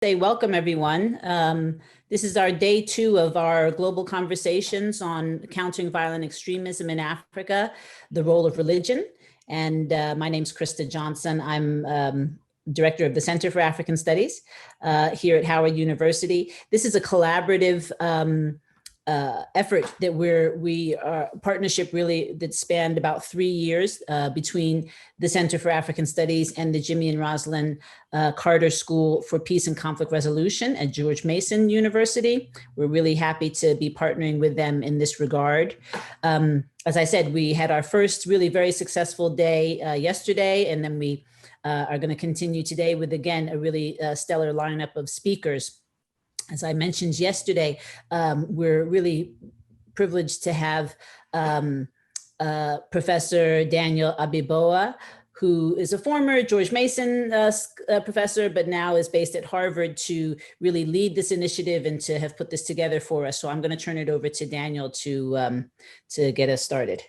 say welcome, everyone. This is our day 2 of our global conversations on countering violent extremism in Africa, the role of religion. And my name's Krista Johnson. I'm director of the Center for African Studies here at Howard University. This is a collaborative effort that we are partnership really that spanned about 3 years between the Center for African Studies and the Jimmy and Rosalynn Carter School for Peace and Conflict Resolution at George Mason University. We're really happy to be partnering with them in this regard. As I said, we had our first really very successful day yesterday, and then we are going to continue today with, again, a really stellar lineup of speakers. As I mentioned yesterday, we're really privileged to have Professor Daniel Abiboah, who is a former George Mason professor, but now is based at Harvard to really lead this initiative and to have put this together for us. So I'm going to turn it over to Daniel to get us started.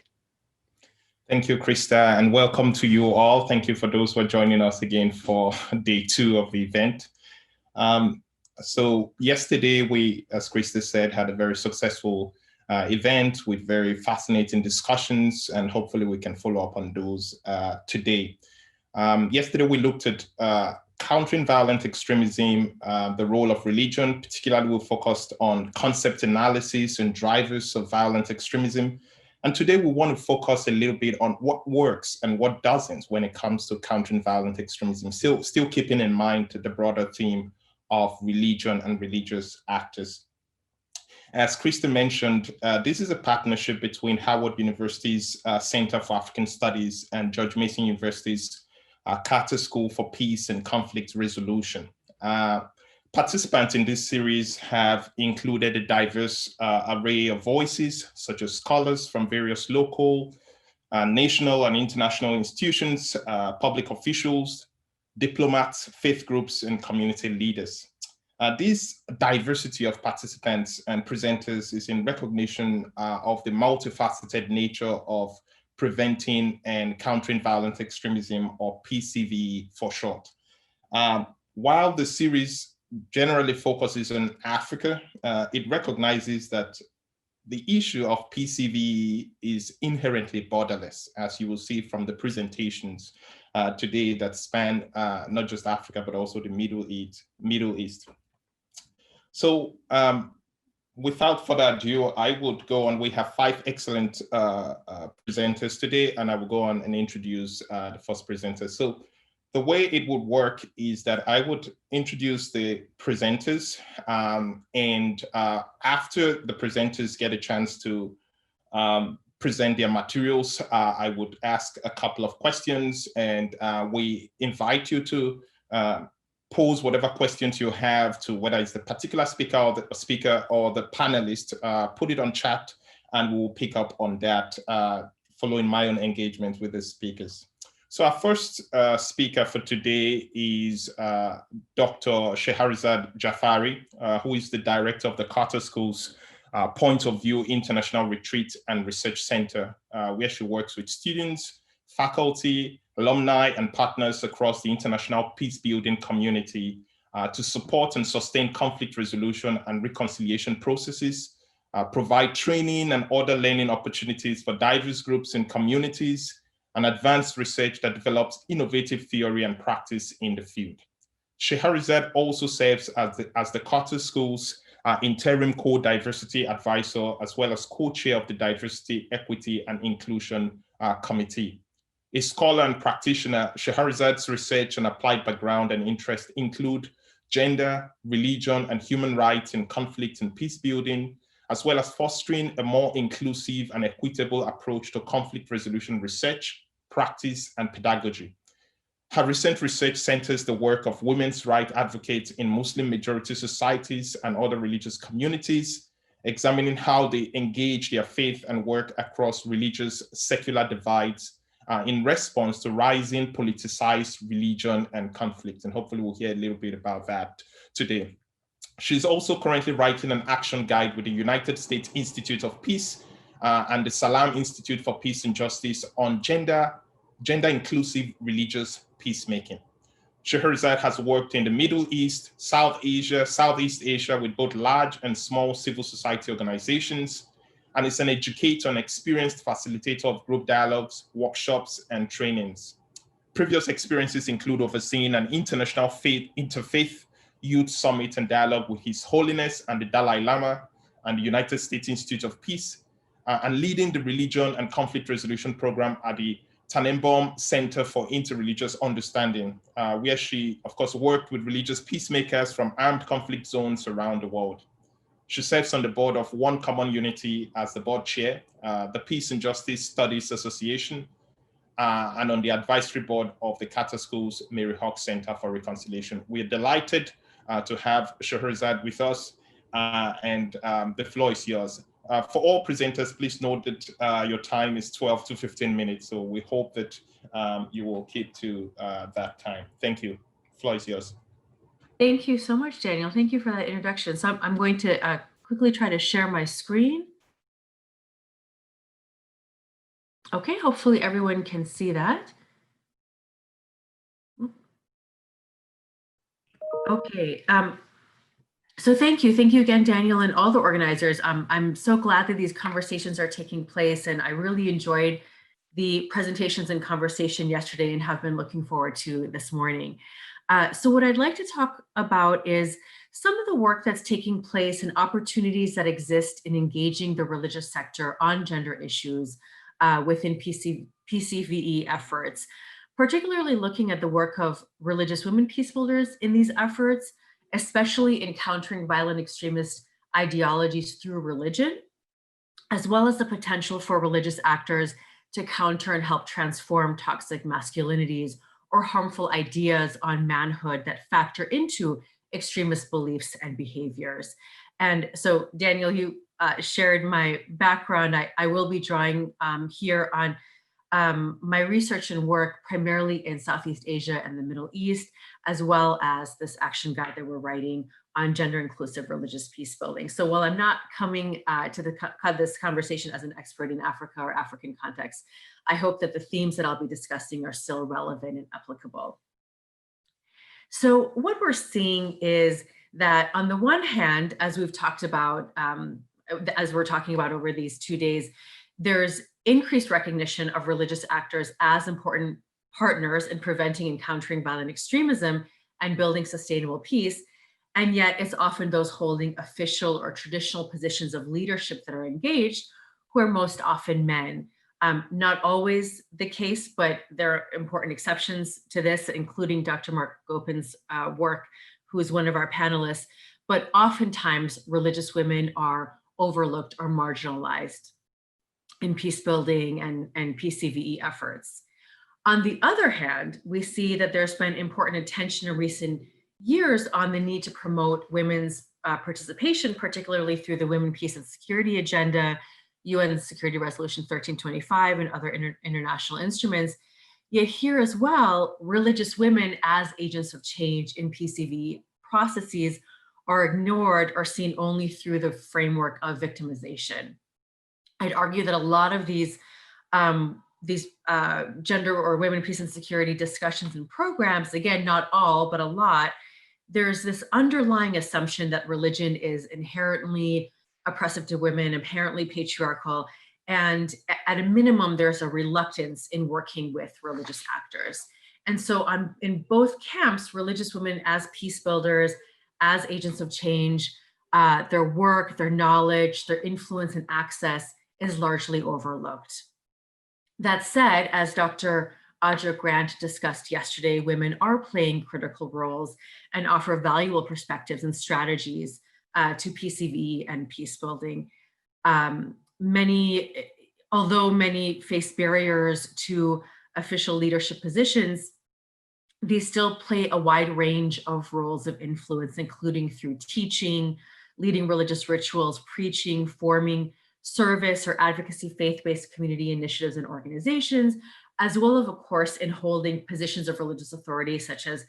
Thank you, Krista, and welcome to you all. Thank you for those who are joining us again for day 2 of the event. So yesterday we, as Krista said, had a very successful event with very fascinating discussions, and hopefully we can follow up on those today. Yesterday we looked at countering violent extremism, the role of religion. Particularly we focused on concept analysis and drivers of violent extremism. And today we want to focus a little bit on what works and what doesn't when it comes to countering violent extremism, still keeping in mind the broader theme of religion and religious actors. As Krista mentioned, this is a partnership between Howard University's Center for African Studies and George Mason University's Carter School for Peace and Conflict Resolution. Participants in this series have included a diverse array of voices, such as scholars from various local, national and international institutions, public officials, diplomats, faith groups, and community leaders. This diversity of participants and presenters is in recognition of the multifaceted nature of preventing and countering violent extremism, or PCV for short. While the series generally focuses on Africa, it recognizes that the issue of PCV is inherently borderless, as you will see from the presentations today that span not just Africa, but also the Middle East. So without further ado, I would go on. We have 5 excellent presenters today, and I will go on and introduce the first presenter. So the way it would work is that I would introduce the presenters, and after the presenters get a chance to present their materials, I would ask a couple of questions, and we invite you to pose whatever questions you have to, whether it's the particular speaker or the panelist. Put it on chat, and we'll pick up on that following my own engagement with the speakers. So our first speaker for today is Dr. Scheherazade Jafari, who is the director of the Carter School's Point of View International Retreat and Research Center, where she works with students, faculty, alumni, and partners across the international peace-building community to support and sustain conflict resolution and reconciliation processes, provide training and other learning opportunities for diverse groups and communities, and advanced research that develops innovative theory and practice in the field. Scheherazade also serves as the Carter School's interim co-diversity advisor, as well as co-chair of the Diversity, Equity, and Inclusion Committee. A scholar and practitioner, Scheherazade's research and applied background and interest include gender, religion, and human rights in conflict and peace building, as well as fostering a more inclusive and equitable approach to conflict resolution research, practice, and pedagogy. Her recent research centers the work of women's rights advocates in Muslim majority societies and other religious communities, examining how they engage their faith and work across religious secular divides in response to rising politicized religion and conflict. And hopefully we'll hear a little bit about that today. She's also currently writing an action guide with the United States Institute of Peace and the Salam Institute for Peace and Justice on gender-inclusive religious peacemaking. Scheherazade has worked in the Middle East, South Asia, Southeast Asia with both large and small civil society organizations, and is an educator and experienced facilitator of group dialogues, workshops, and trainings. Previous experiences include overseeing an international interfaith youth summit and dialogue with His Holiness and the Dalai Lama and the United States Institute of Peace, and leading the Religion and Conflict Resolution Program at the Tannenbaum Center for Interreligious Understanding, where she, of course, worked with religious peacemakers from armed conflict zones around the world. She serves on the board of One Common Unity as the board chair, the Peace and Justice Studies Association, and on the advisory board of the Carter School's Mary Hawk Center for Reconciliation. We're delighted to have Scheherazade with us, and the floor is yours. For all presenters, please note that your time is 12 to 15 minutes, so we hope that you will keep to that time. Thank you. The floor is yours. Thank you so much, Daniel. Thank you for that introduction. So I'm going to quickly try to share my screen. Okay, hopefully everyone can see that. Okay, so thank you again, Daniel, and all the organizers. I'm so glad that these conversations are taking place, and I really enjoyed the presentations and conversation yesterday and have been looking forward to this morning. So what I'd like to talk about is some of the work that's taking place and opportunities that exist in engaging the religious sector on gender issues within PCVE efforts, particularly looking at the work of religious women peacebuilders in these efforts, especially in countering violent extremist ideologies through religion, as well as the potential for religious actors to counter and help transform toxic masculinities or harmful ideas on manhood that factor into extremist beliefs and behaviors. And so, Daniel, you shared my background. I will be drawing here on my research and work primarily in Southeast Asia and the Middle East, as well as this action guide that we're writing on gender inclusive religious peace building. So while I'm not coming to this conversation as an expert in Africa or African context, I hope that the themes that I'll be discussing are still relevant and applicable. So what we're seeing is that on the one hand, as we've talked about, as we're talking about over these 2 days, there's increased recognition of religious actors as important partners in preventing and countering violent extremism and building sustainable peace. And yet it's often those holding official or traditional positions of leadership that are engaged, who are most often men. Not always the case, but there are important exceptions to this, including Dr. Mark Gopin's work, who is one of our panelists. But oftentimes religious women are overlooked or marginalized in peace building and PCVE efforts. On the other hand, we see that there's been important attention in recent years on the need to promote women's participation, particularly through the Women, Peace and Security Agenda, UN Security Resolution 1325, and other international instruments. Yet here as well, religious women as agents of change in PCV processes are ignored or seen only through the framework of victimization. I'd argue that a lot of these gender or women, peace and security discussions and programs, again, not all, but a lot, there's this underlying assumption that religion is inherently oppressive to women, inherently patriarchal, and at a minimum, there's a reluctance in working with religious actors. And so in both camps, religious women as peace builders, as agents of change, their work, their knowledge, their influence and access is largely overlooked. That said, as Dr. Audra Grant discussed yesterday, women are playing critical roles and offer valuable perspectives and strategies to PCV and peace building. Although many face barriers to official leadership positions, they still play a wide range of roles of influence, including through teaching, leading religious rituals, preaching, forming service or advocacy faith-based community initiatives and organizations, as well as, of course, in holding positions of religious authority, such as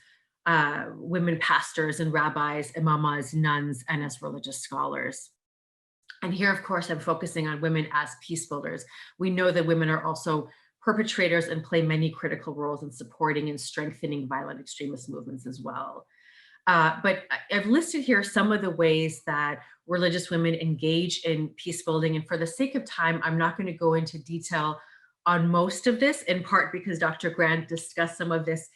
women pastors and rabbis, imamas, nuns, and as religious scholars. And here, of course, I'm focusing on women as peace builders. We know that women are also perpetrators and play many critical roles in supporting and strengthening violent extremist movements as well. But I've listed here some of the ways that religious women engage in peace building. And for the sake of time, I'm not going to go into detail on most of this, in part because Dr. Grant discussed some of this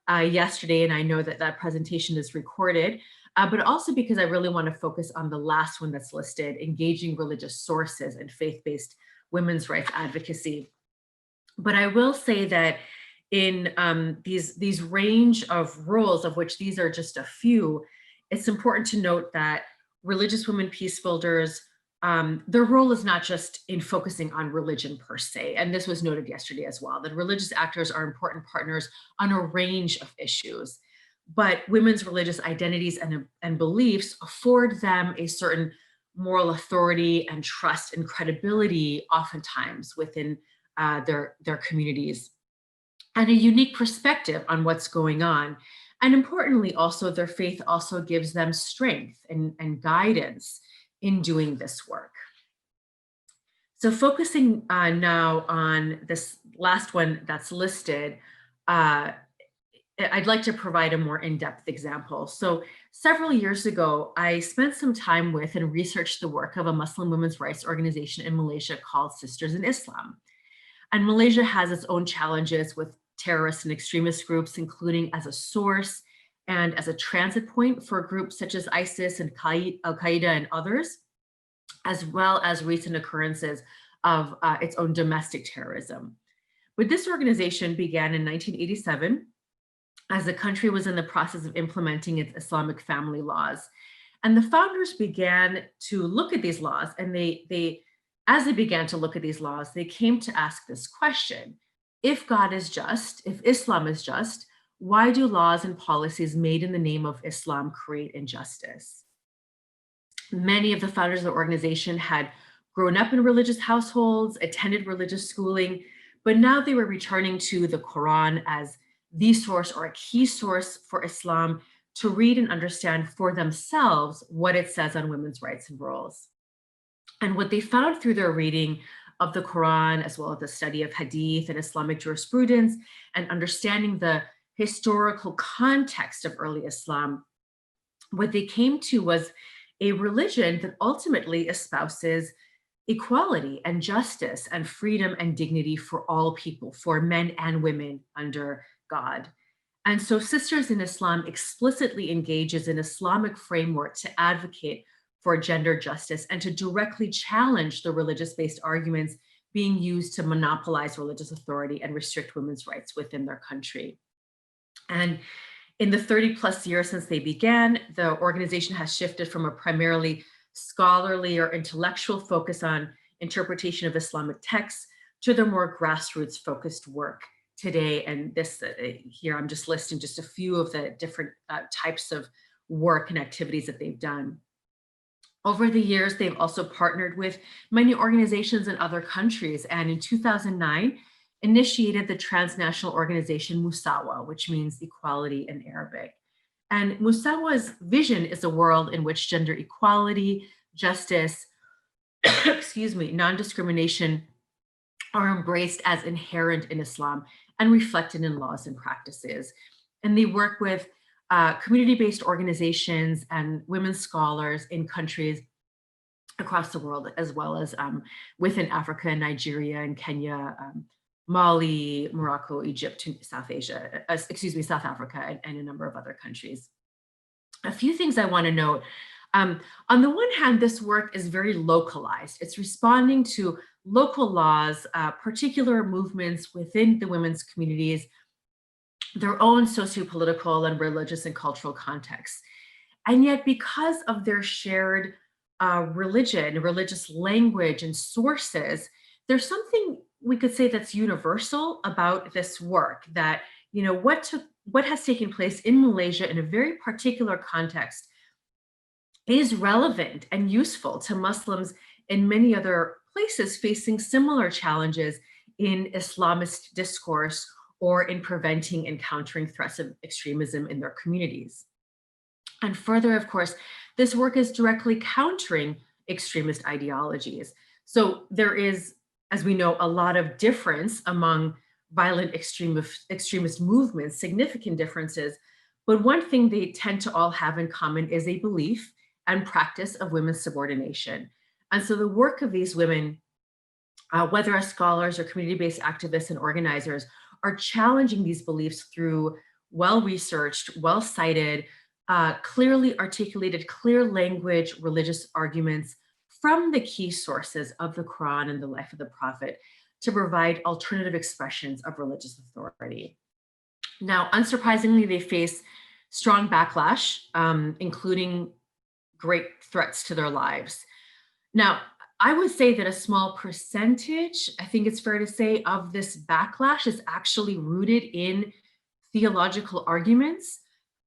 yesterday, and I know that that presentation is recorded, but also because I really want to focus on the last one that's listed, engaging religious sources and faith-based women's rights advocacy. But I will say that in these range of roles, of which these are just a few, it's important to note that religious women peace builders, their role is not just in focusing on religion per se, and this was noted yesterday as well, that religious actors are important partners on a range of issues, but women's religious identities and beliefs afford them a certain moral authority and trust and credibility oftentimes within their communities, and a unique perspective on what's going on. And importantly, also their faith also gives them strength and guidance in doing this work. So focusing now on this last one that's listed, I'd like to provide a more in-depth example. So several years ago, I spent some time with and researched the work of a Muslim women's rights organization in Malaysia called Sisters in Islam. And Malaysia has its own challenges with terrorist and extremist groups, including as a source and as a transit point for groups such as ISIS and Al-Qaeda and others, as well as recent occurrences of its own domestic terrorism. But this organization began in 1987 as the country was in the process of implementing its Islamic family laws. And the founders began to look at these laws, and as they began to look at these laws, they came to ask this question: if God is just, if Islam is just, why do laws and policies made in the name of Islam create injustice? Many of the founders of the organization had grown up in religious households, attended religious schooling, but now they were returning to the Quran as the source or a key source for Islam to read and understand for themselves what it says on women's rights and roles. And what they found through their reading of the Quran, as well as the study of Hadith and Islamic jurisprudence, and understanding the historical context of early Islam, what they came to was a religion that ultimately espouses equality and justice and freedom and dignity for all people, for men and women under God. And so Sisters in Islam explicitly engages in Islamic framework to advocate for gender justice and to directly challenge the religious-based arguments being used to monopolize religious authority and restrict women's rights within their country. And in the 30+ years since they began, the organization has shifted from a primarily scholarly or intellectual focus on interpretation of Islamic texts to the more grassroots focused work today. And this here, I'm just listing just a few of the different types of work and activities that they've done. Over the years, they've also partnered with many organizations in other countries, and in 2009, initiated the transnational organization Musawa, which means equality in Arabic. And Musawa's vision is a world in which gender equality, justice, excuse me, non-discrimination are embraced as inherent in Islam and reflected in laws and practices. And they work with community-based organizations and women scholars in countries across the world, as well as within Africa and Nigeria and Kenya, Mali, Morocco, Egypt, South Africa, and a number of other countries. A few things I want to note. On the one hand, this work is very localized. It's responding to local laws, particular movements within the women's communities, their own socio-political and religious and cultural contexts. And yet, because of their shared religion, religious language and sources, there's something we could say that's universal about this work, that, you know, what has taken place in Malaysia in a very particular context is relevant and useful to Muslims in many other places facing similar challenges in Islamist discourse or in preventing and countering threats of extremism in their communities. And further, of course, this work is directly countering extremist ideologies. So there is, as we know, a lot of difference among violent extremist movements, significant differences. But one thing they tend to all have in common is a belief and practice of women's subordination. And so the work of these women, whether as scholars or community-based activists and organizers, are challenging these beliefs through well-researched, well-cited, clearly articulated, clear language religious arguments from the key sources of the Quran and the life of the Prophet to provide alternative expressions of religious authority. Now, unsurprisingly, they face strong backlash, including great threats to their lives. Now, I would say that a small percentage, I think it's fair to say, of this backlash is actually rooted in theological arguments.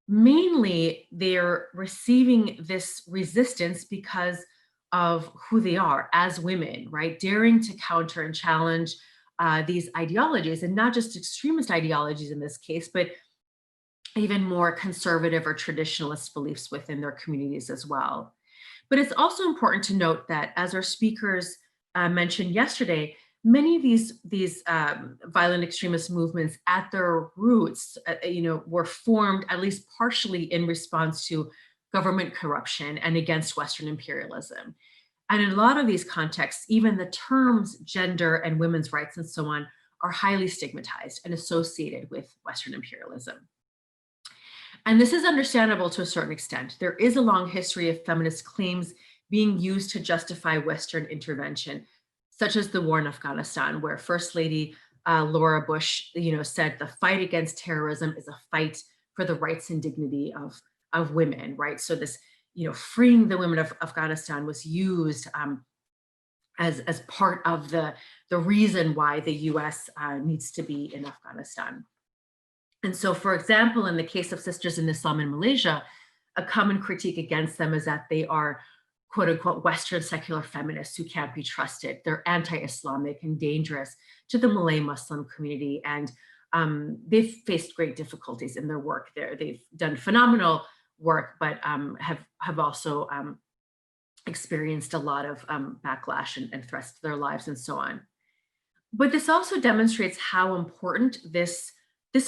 Mainly, they're receiving this resistance because of who they are as women, right? Daring to counter and challenge these ideologies, and not just extremist ideologies in this case, but even more conservative or traditionalist beliefs within their communities as well. But it's also important to note that, as our speakers mentioned yesterday, many of these violent extremist movements at their roots, were formed at least partially in response to government corruption and against Western imperialism. And in a lot of these contexts, even the terms gender and women's rights and so on are highly stigmatized and associated with Western imperialism. And this is understandable to a certain extent. There is a long history of feminist claims being used to justify Western intervention, such as the war in Afghanistan, where First Lady Laura Bush, said the fight against terrorism is a fight for the rights and dignity of women, right? So this, freeing the women of Afghanistan was used as part of the reason why the US needs to be in Afghanistan. And so, for example, in the case of Sisters in Islam in Malaysia, a common critique against them is that they are, quote unquote, Western secular feminists who can't be trusted. They're anti-Islamic and dangerous to the Malay Muslim community. And they've faced great difficulties in their work there. They've done phenomenal work, but have also experienced a lot of backlash and threats to their lives and so on. But this also demonstrates how important this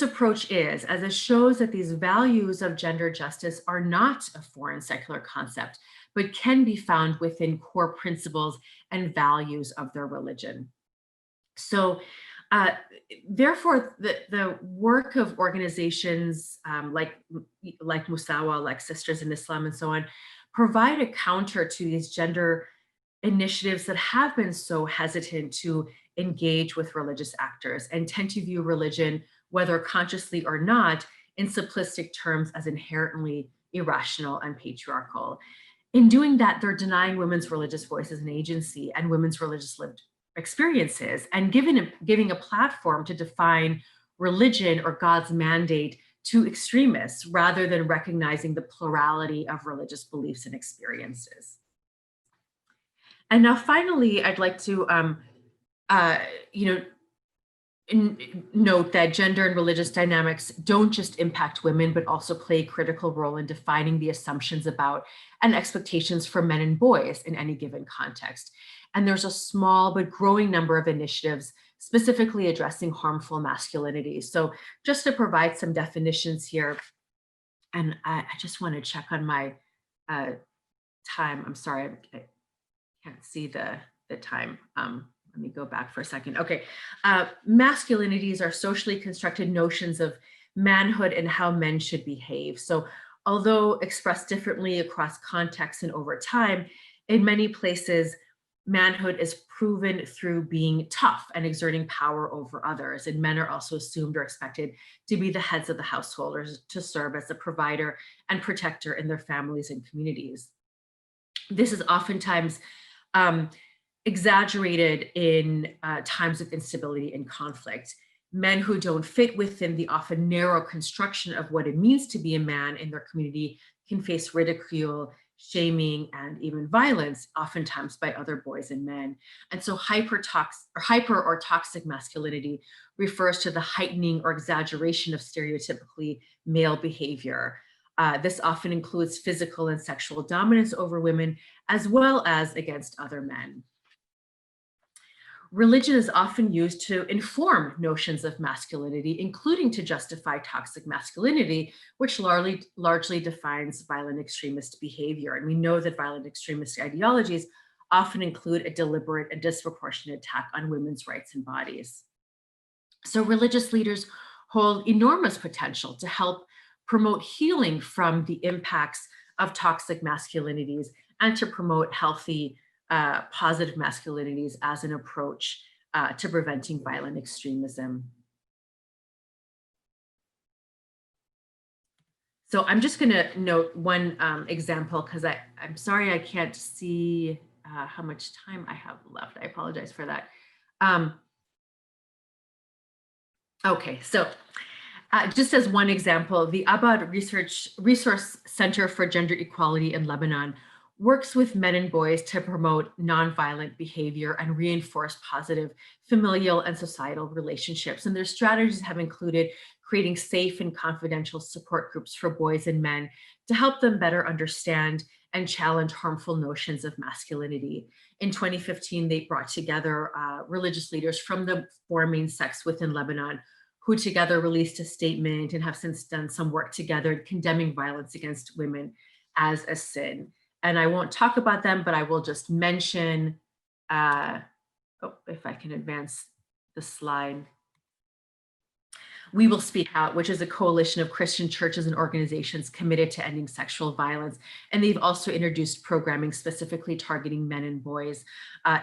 approach is, as it shows that these values of gender justice are not a foreign secular concept, but can be found within core principles and values of their religion. So therefore, the work of organizations like Musawa, like Sisters in Islam and so on, provide a counter to these gender initiatives that have been so hesitant to engage with religious actors and tend to view religion, whether consciously or not, in simplistic terms as inherently irrational and patriarchal. In doing that, they're denying women's religious voices and agency and women's religious lived experiences, and giving a platform to define religion or God's mandate to extremists, rather than recognizing the plurality of religious beliefs and experiences. And now, finally, I'd like to note that gender and religious dynamics don't just impact women, but also play a critical role in defining the assumptions about and expectations for men and boys in any given context. And there's a small but growing number of initiatives specifically addressing harmful masculinity. So just to provide some definitions here, and I just want to check on my time. I'm sorry, I can't see the time. Let me go back for a second. Okay, masculinities are socially constructed notions of manhood and how men should behave. So although expressed differently across contexts and over time, in many places, manhood is proven through being tough and exerting power over others. And men are also assumed or expected to be the heads of the household or to serve as a provider and protector in their families and communities. This is oftentimes exaggerated in times of instability and conflict. Men who don't fit within the often narrow construction of what it means to be a man in their community can face ridicule, shaming, and even violence, oftentimes by other boys and men. And so hyper or toxic masculinity refers to the heightening or exaggeration of stereotypically male behavior. This often includes physical and sexual dominance over women, as well as against other men. religion is often used to inform notions of masculinity, including to justify toxic masculinity, which largely defines violent extremist behavior. And we know that violent extremist ideologies often include a deliberate and disproportionate attack on women's rights and bodies. So religious leaders hold enormous potential to help promote healing from the impacts of toxic masculinities and to promote healthy, positive masculinities as an approach to preventing violent extremism. So I'm just going to note one example because I'm sorry I can't see how much time I have left. I apologize for that. Okay, so just as one example, the Abad Resource Center for Gender Equality in Lebanon works with men and boys to promote nonviolent behavior and reinforce positive familial and societal relationships. And their strategies have included creating safe and confidential support groups for boys and men to help them better understand and challenge harmful notions of masculinity. In 2015, they brought together religious leaders from the 4 main sects within Lebanon, who together released a statement and have since done some work together condemning violence against women as a sin. And I won't talk about them, but I will just mention, if I can advance the slide. We Will Speak Out, which is a coalition of Christian churches and organizations committed to ending sexual violence. And they've also introduced programming specifically targeting men and boys,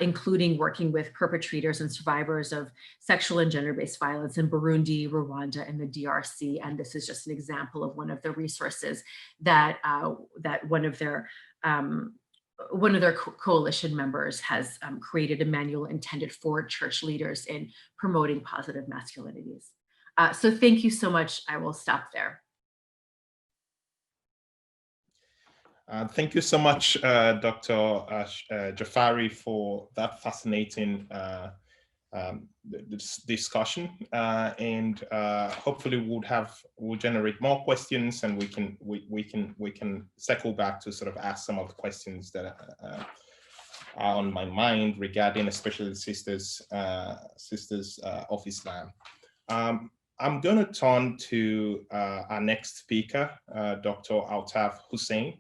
including working with perpetrators and survivors of sexual and gender-based violence in Burundi, Rwanda, and the DRC. And this is just an example of one of the resources that one of their coalition members has created, a manual intended for church leaders in promoting positive masculinities. So thank you so much. I will stop there. Thank you so much, Dr. Jafari, for that fascinating discussion. And hopefully we'll generate more questions, and we can circle back to sort of ask some of the questions that are on my mind regarding especially Sisters of Islam. I'm going to turn to our next speaker, Dr. Altaf Hussein.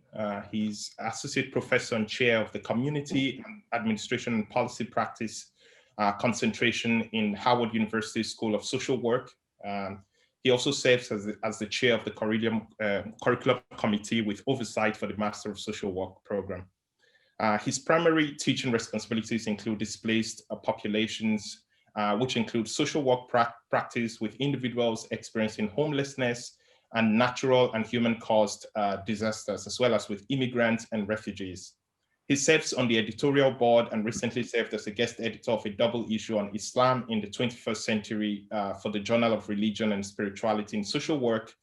He's Associate Professor and Chair of the Community Administration and Policy Practice concentration in Howard University School of Social Work. He also serves as the Chair of the Curriculum Committee with oversight for the Master of Social Work program. His primary teaching responsibilities include displaced populations, which include social work practice with individuals experiencing homelessness and natural and human-caused disasters, as well as with immigrants and refugees. He serves on the editorial board and recently served as a guest editor of a double issue on Islam in the 21st century for the Journal of Religion and Spirituality in Social Work.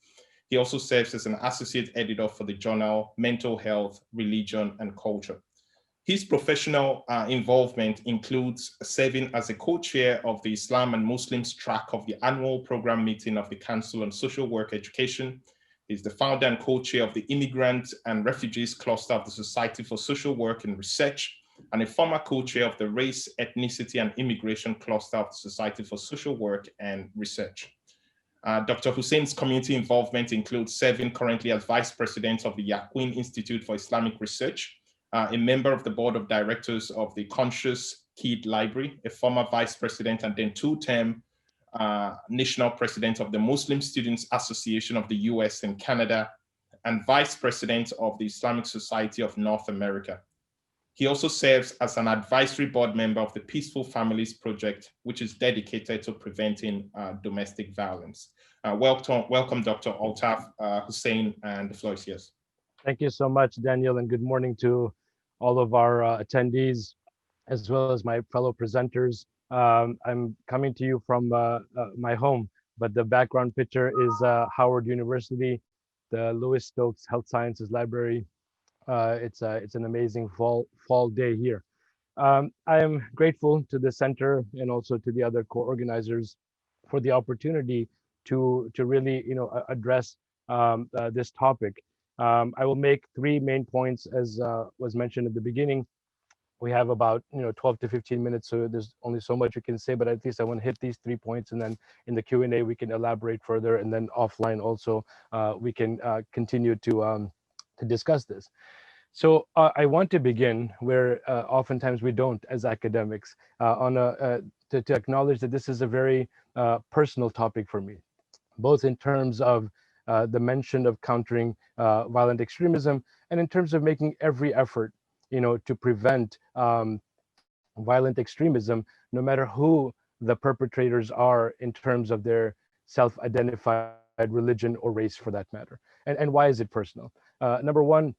He also serves as an associate editor for the journal Mental Health, Religion, and Culture. His professional involvement includes serving as a co-chair of the Islam and Muslims track of the annual program meeting of the Council on Social Work Education. He's the founder and co-chair of the Immigrant and Refugees Cluster of the Society for Social Work and Research, and a former co-chair of the Race, Ethnicity, and Immigration Cluster of the Society for Social Work and Research. Dr. Hussein's community involvement includes serving currently as Vice President of the Yaqin Institute for Islamic Research, a member of the board of directors of the Conscious Kid Library, a former vice president and then two-term national president of the Muslim Students Association of the US and Canada, and vice president of the Islamic Society of North America. He also serves as an advisory board member of the Peaceful Families Project, which is dedicated to preventing domestic violence. Welcome, Dr. Altaf Hussein, and the floor is yours. Thank you so much, Daniel, and good morning to all of our attendees, as well as my fellow presenters. I'm coming to you from my home, but the background picture is Howard University, the Lewis Stokes Health Sciences Library. It's an amazing fall day here. I am grateful to the center and also to the other co-organizers for the opportunity to really address this topic. I will make 3 main points, as was mentioned at the beginning. We have about 12 to 15 minutes, so there's only so much we can say, but at least I want to hit these 3 points, and then in the Q&A we can elaborate further, and then offline also we can continue to discuss this. So I want to begin where oftentimes we don't as academics, to acknowledge that this is a very personal topic for me, both in terms of the mention of countering violent extremism, and in terms of making every effort, to prevent violent extremism, no matter who the perpetrators are in terms of their self-identified religion or race, for that matter. And why is it personal? Number one,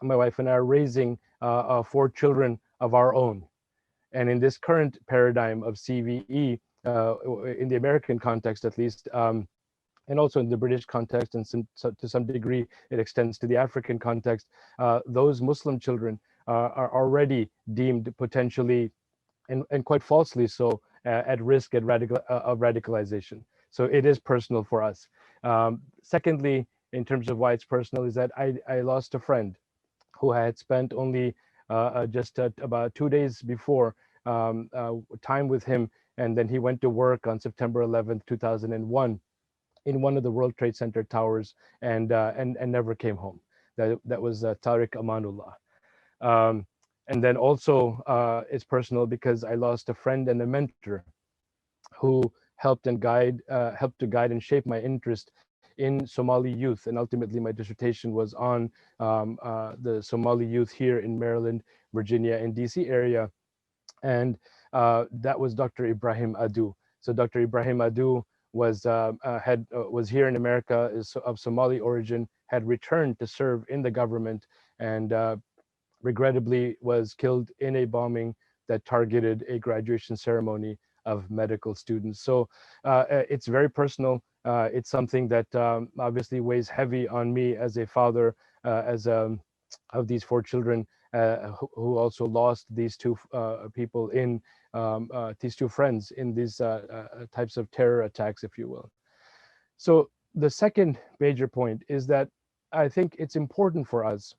my wife and I are raising 4 children of our own. And in this current paradigm of CVE, in the American context at least, and also in the British context, and to some degree it extends to the African context, those Muslim children are already deemed potentially, and quite falsely so, at risk of radicalization. So it is personal for us. Secondly, in terms of why it's personal, is that I lost a friend who I had spent only just about 2 days before time with him, and then he went to work on September 11th, 2001 in one of the World Trade Center towers, and never came home. That was Tariq Amanullah. And then also it's personal because I lost a friend and a mentor who helped to guide and shape my interest in Somali youth. And ultimately my dissertation was on the Somali youth here in Maryland, Virginia, and DC area. And that was Dr. Ibrahim Adu. So Dr. Ibrahim Adu was here in America, is of Somali origin, had returned to serve in the government, and regrettably was killed in a bombing that targeted a graduation ceremony of medical students. So it's very personal. It's something that obviously weighs heavy on me as a father, of these 4 children, who also lost these 2 people in these 2 friends in these types of terror attacks, if you will. So the second major point is that I think it's important for us,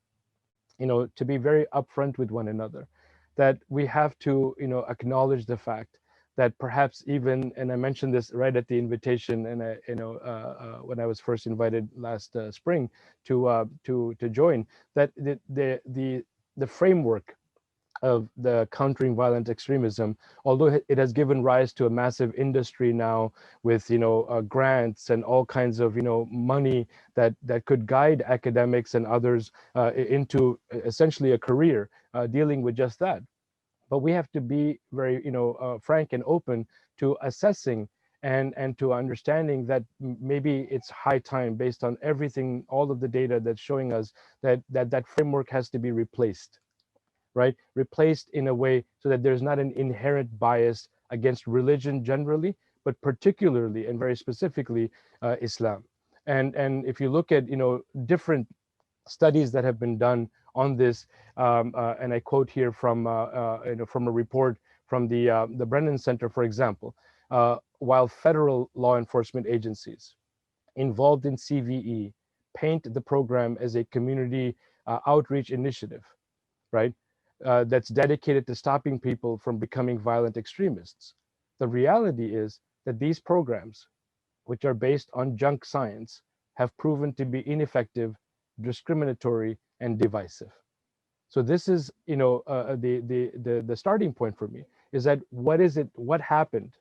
to be very upfront with one another, that we have to, acknowledge the fact that perhaps even, and I mentioned this right at the invitation, and when I was first invited last spring to join, that the framework of the countering violent extremism, although it has given rise to a massive industry now with grants and all kinds of money that could guide academics and others into essentially a career dealing with just that. But we have to be very frank and open to assessing and to understanding that maybe it's high time, based on everything, all of the data that's showing us, that framework has to be replaced. Right? Replaced in a way so that there's not an inherent bias against religion generally, but particularly and very specifically Islam. And if you look at different studies that have been done on this, and I quote here from a report from the Brennan Center, for example, while federal law enforcement agencies involved in CVE paint the program as a community outreach initiative, right? That's dedicated to stopping people from becoming violent extremists. The reality is that these programs, which are based on junk science, have proven to be ineffective, discriminatory, and divisive. So this is, the starting point for me, is that what happened,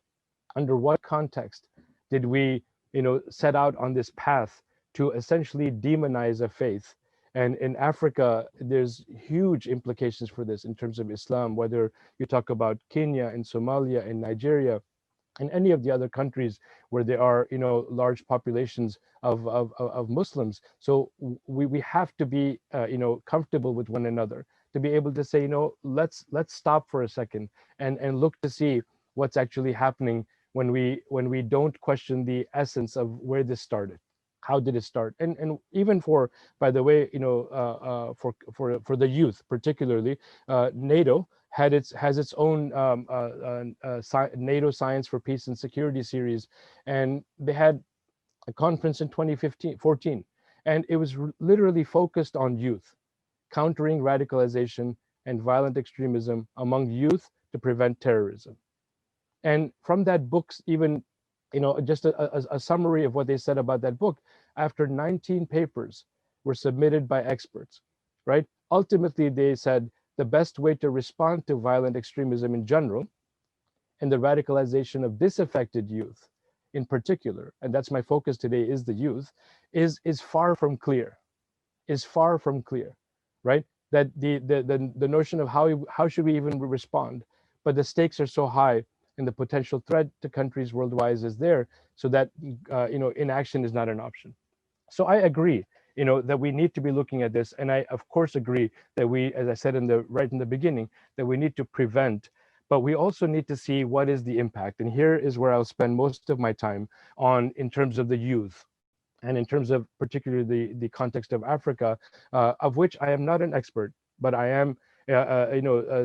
under what context did we, set out on this path to essentially demonize a faith? And in Africa, there's huge implications for this in terms of Islam, whether you talk about Kenya and Somalia and Nigeria and any of the other countries where there are, large populations of Muslims. So we have to be, comfortable with one another to be able to say, let's stop for a second and look to see what's actually happening when we don't question the essence of where this started. How did it start? And even for, by the way, for the youth particularly, NATO has its own NATO Science for Peace and Security series, and they had a conference in 2014, and it was literally focused on youth, countering radicalization and Violent Extremism Among Youth to Prevent Terrorism. And from that book's even, just a summary of what they said about that book, after 19 papers were submitted by experts, right? Ultimately, they said the best way to respond to violent extremism in general and the radicalization of disaffected youth in particular, and that's my focus today, is the youth, is far from clear, right? That the notion of how should we even respond, but the stakes are so high and the potential threat to countries worldwide is there, so that inaction is not an option. So I agree, that we need to be looking at this, and I of course agree that we, as I said right in the beginning, that we need to prevent, but we also need to see what is the impact. And here is where I'll spend most of my time on, in terms of the youth, and in terms of particularly the context of Africa, of which I am not an expert, but I am,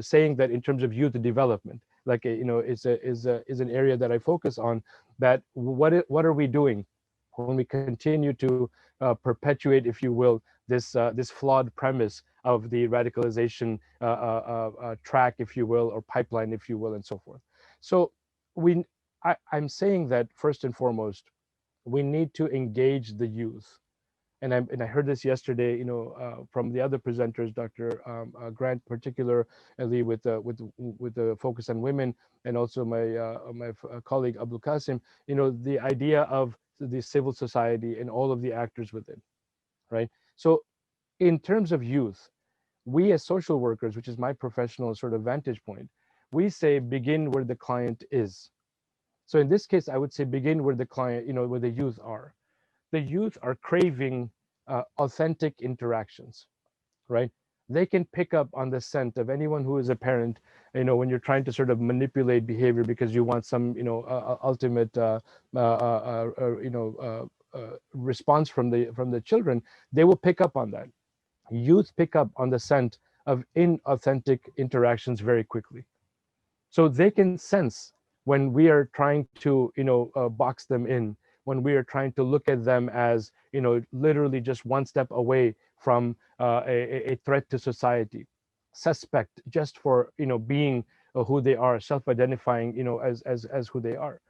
saying that in terms of youth development, like is an area that I focus on. That what are we doing when we continue to perpetuate, if you will, this flawed premise of the radicalization track, if you will, or pipeline, if you will, and so forth. So I'm saying that first and foremost, we need to engage the youth. And I heard this yesterday, from the other presenters, Dr. Grant, particularly with the focus on women, and also my colleague Abdul Qasim. The idea of the civil society and all of the actors within, right? So, in terms of youth, we as social workers, which is my professional sort of vantage point, we say begin where the client is. So in this case, I would say begin where the client, where the youth are. The youth are craving authentic interactions, right? They can pick up on the scent of anyone who is a parent, when you're trying to sort of manipulate behavior because you want some, ultimate, response from the children. They will pick up on that. Youth pick up on the scent of inauthentic interactions very quickly. So they can sense when we are trying to, box them in, when we are trying to look at them as, literally just one step away from a threat to society, suspect just for, being who they are, self-identifying, as who they are.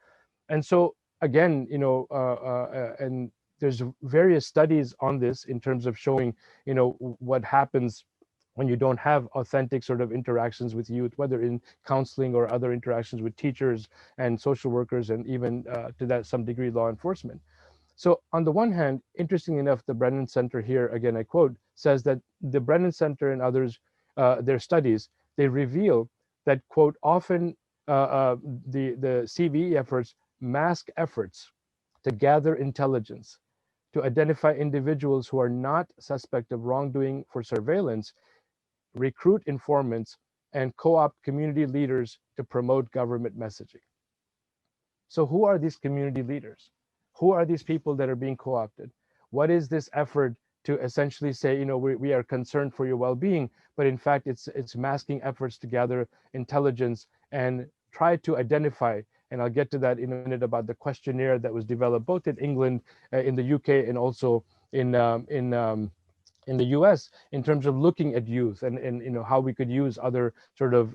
And so again, and there's various studies on this in terms of showing, what happens when you don't have authentic sort of interactions with youth, whether in counseling or other interactions with teachers and social workers, and even to that some degree law enforcement. So on the one hand, interestingly enough, the Brennan Center here, again, I quote, says that the Brennan Center and others, their studies, they reveal that, quote, often the CVE efforts mask efforts to gather intelligence, to identify individuals who are not suspect of wrongdoing for surveillance, recruit informants, and co-opt community leaders to promote government messaging. So who are these community leaders? Who are these people that are being co-opted? What is this effort to essentially say, we are concerned for your well-being, but in fact, it's masking efforts to gather intelligence and try to identify, and I'll get to that in a minute, about the questionnaire that was developed both in England, in the UK, and also in the US, in terms of looking at youth and how we could use other sort of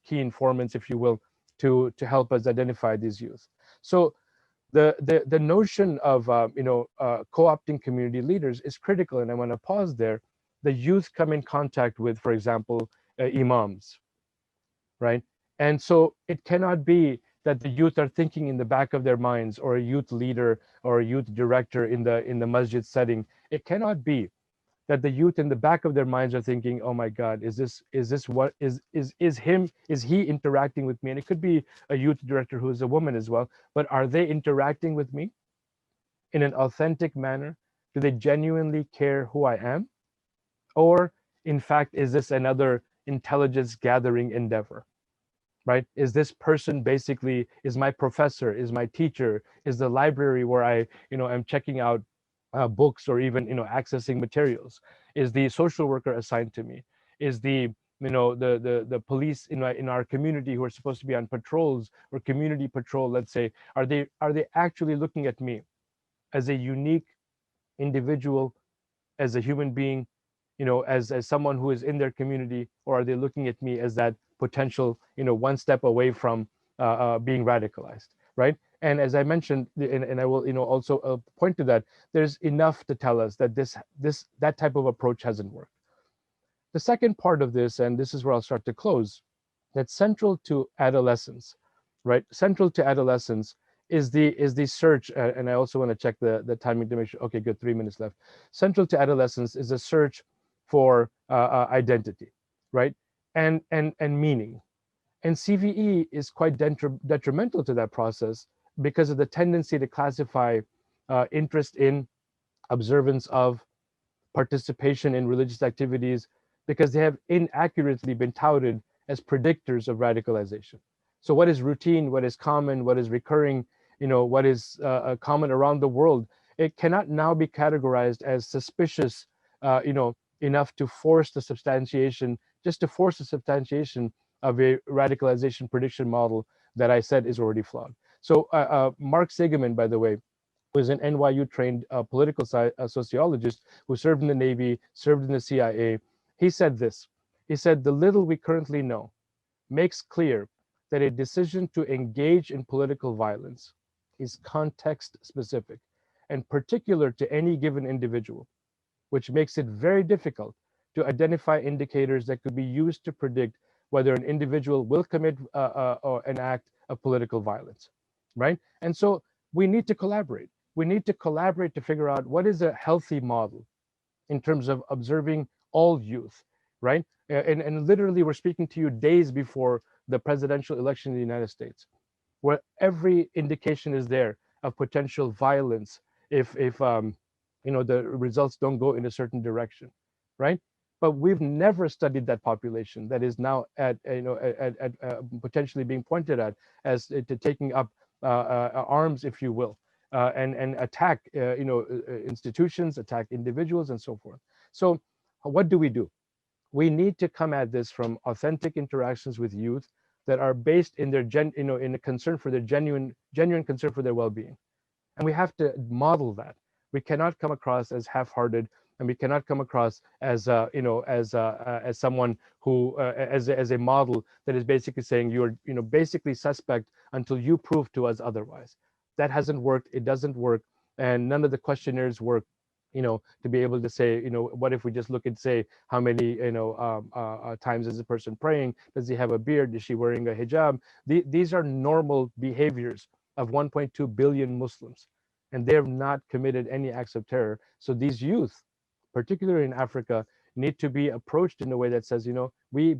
key informants, if you will, to help us identify these youth. So the notion of co-opting community leaders is critical, and I want to pause there. The youth come in contact with, for example, imams, right? And so it cannot be that the youth are thinking in the back of their minds, or a youth leader or a youth director in the masjid setting. It cannot be that the youth in the back of their minds are thinking, oh my God, is he interacting with me? And it could be a youth director who is a woman as well, but are they interacting with me in an authentic manner? Do they genuinely care who I am? Or in fact, is this another intelligence gathering endeavor, right? Is this person basically, is my professor, is my teacher, is the library where I'm checking out books, or even accessing materials? Is the social worker assigned to me? Is the the police in our community who are supposed to be on patrols or community patrol, let's say, are they actually looking at me as a unique individual, as a human being, as someone who is in their community, or are they looking at me as that potential, one step away from being radicalized, right? And as I mentioned, and I will, also point to that, there's enough to tell us that that type of approach hasn't worked. The second part of this, and this is where I'll start to close, that central to adolescence, right? Central to adolescence is the search, and I also want to check the timing to make sure. Okay, good, 3 minutes left. Central to adolescence is a search for identity, right? And meaning. And CVE is quite detrimental to that process because of the tendency to classify interest in, observance of, participation in religious activities, because they have inaccurately been touted as predictors of radicalization. So what is routine, what is common, what is recurring, what is common around the world, it cannot now be categorized as suspicious, enough to force the substantiation, just to force the substantiation of a radicalization prediction model that I said is already flawed. So Mark Seligman, by the way, was an NYU trained political sociologist who served in the Navy, served in the CIA. He said this, he said, the little we currently know makes clear that a decision to engage in political violence is context specific and particular to any given individual, which makes it very difficult to identify indicators that could be used to predict whether an individual will commit or an act of political violence, right? And so we need to collaborate. We need to collaborate to figure out what is a healthy model in terms of observing all youth, right? And literally, we're speaking to you days before the presidential election in the United States, where every indication is there of potential violence if the results don't go in a certain direction, right? But we've never studied that population that is now at potentially being pointed at as to taking up arms, if you will, and attack institutions, attack individuals, and so forth. So what do? We need to come at this from authentic interactions with youth that are based in their in a concern for their genuine concern for their well-being, and we have to model that. We cannot come across as half-hearted, and we cannot come across as as someone who as a model that is basically saying you're basically suspect until you prove to us otherwise. That hasn't worked. It doesn't work, and none of the questionnaires work. To be able to say, what if we just look and say how many times is a person praying? Does he have a beard? Is she wearing a hijab? These are normal behaviors of 1.2 billion Muslims, and they have not committed any acts of terror. So these youth, particularly in Africa, need to be approached in a way that says, we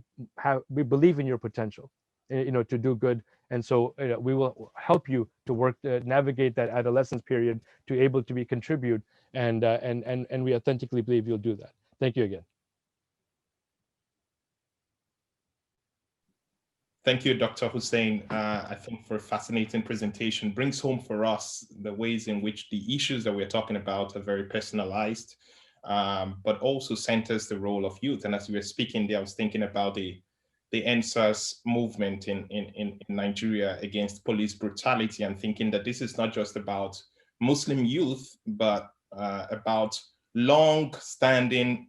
believe in your potential, to do good. And so we will help you to work to navigate that adolescence period to able to contribute, and we authentically believe you'll do that. Thank you again. Thank you, Dr. Hussein. I think for a fascinating presentation, brings home for us the ways in which the issues that we're talking about are very personalized, but also centers the role of youth. And as we were speaking there, I was thinking about the NSAS movement in Nigeria against police brutality, and thinking that this is not just about Muslim youth, but about long-standing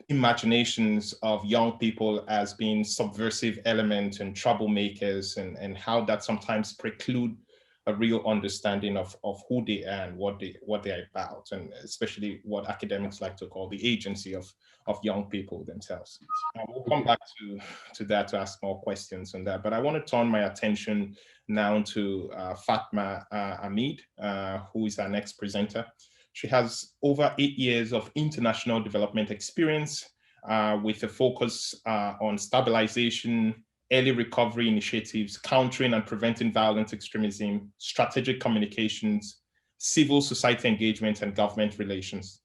imaginations of young people as being subversive elements and troublemakers, and how that sometimes preclude a real understanding of who they are and what they're about, and especially what academics like to call the agency of young people themselves. We'll come back to that to ask more questions on that, but I want to turn my attention now to Fatma Hamid, who is our next presenter. She has over 8 years of international development experience with a focus on stabilization, early recovery initiatives, countering and preventing violent extremism, strategic communications, civil society engagement, and government relations.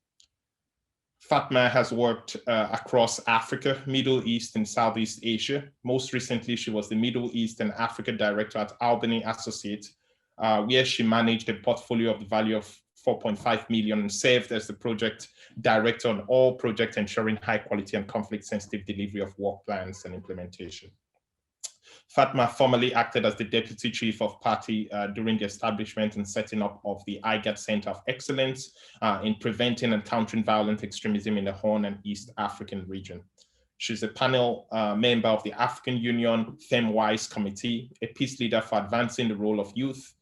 Fatma has worked across Africa, Middle East, and Southeast Asia. Most recently, she was the Middle East and Africa Director at Albany Associates, where she managed a portfolio of the value of 4.5 million and served as the project director on all projects ensuring high quality and conflict sensitive delivery of work plans and implementation. Fatma formerly acted as the Deputy Chief of Party during the establishment and setting up of the IGAD Center of Excellence in preventing and countering violent extremism in the Horn and East African region. She's a panel member of the African Union Theme-Wise Committee, a peace leader for advancing the role of youth,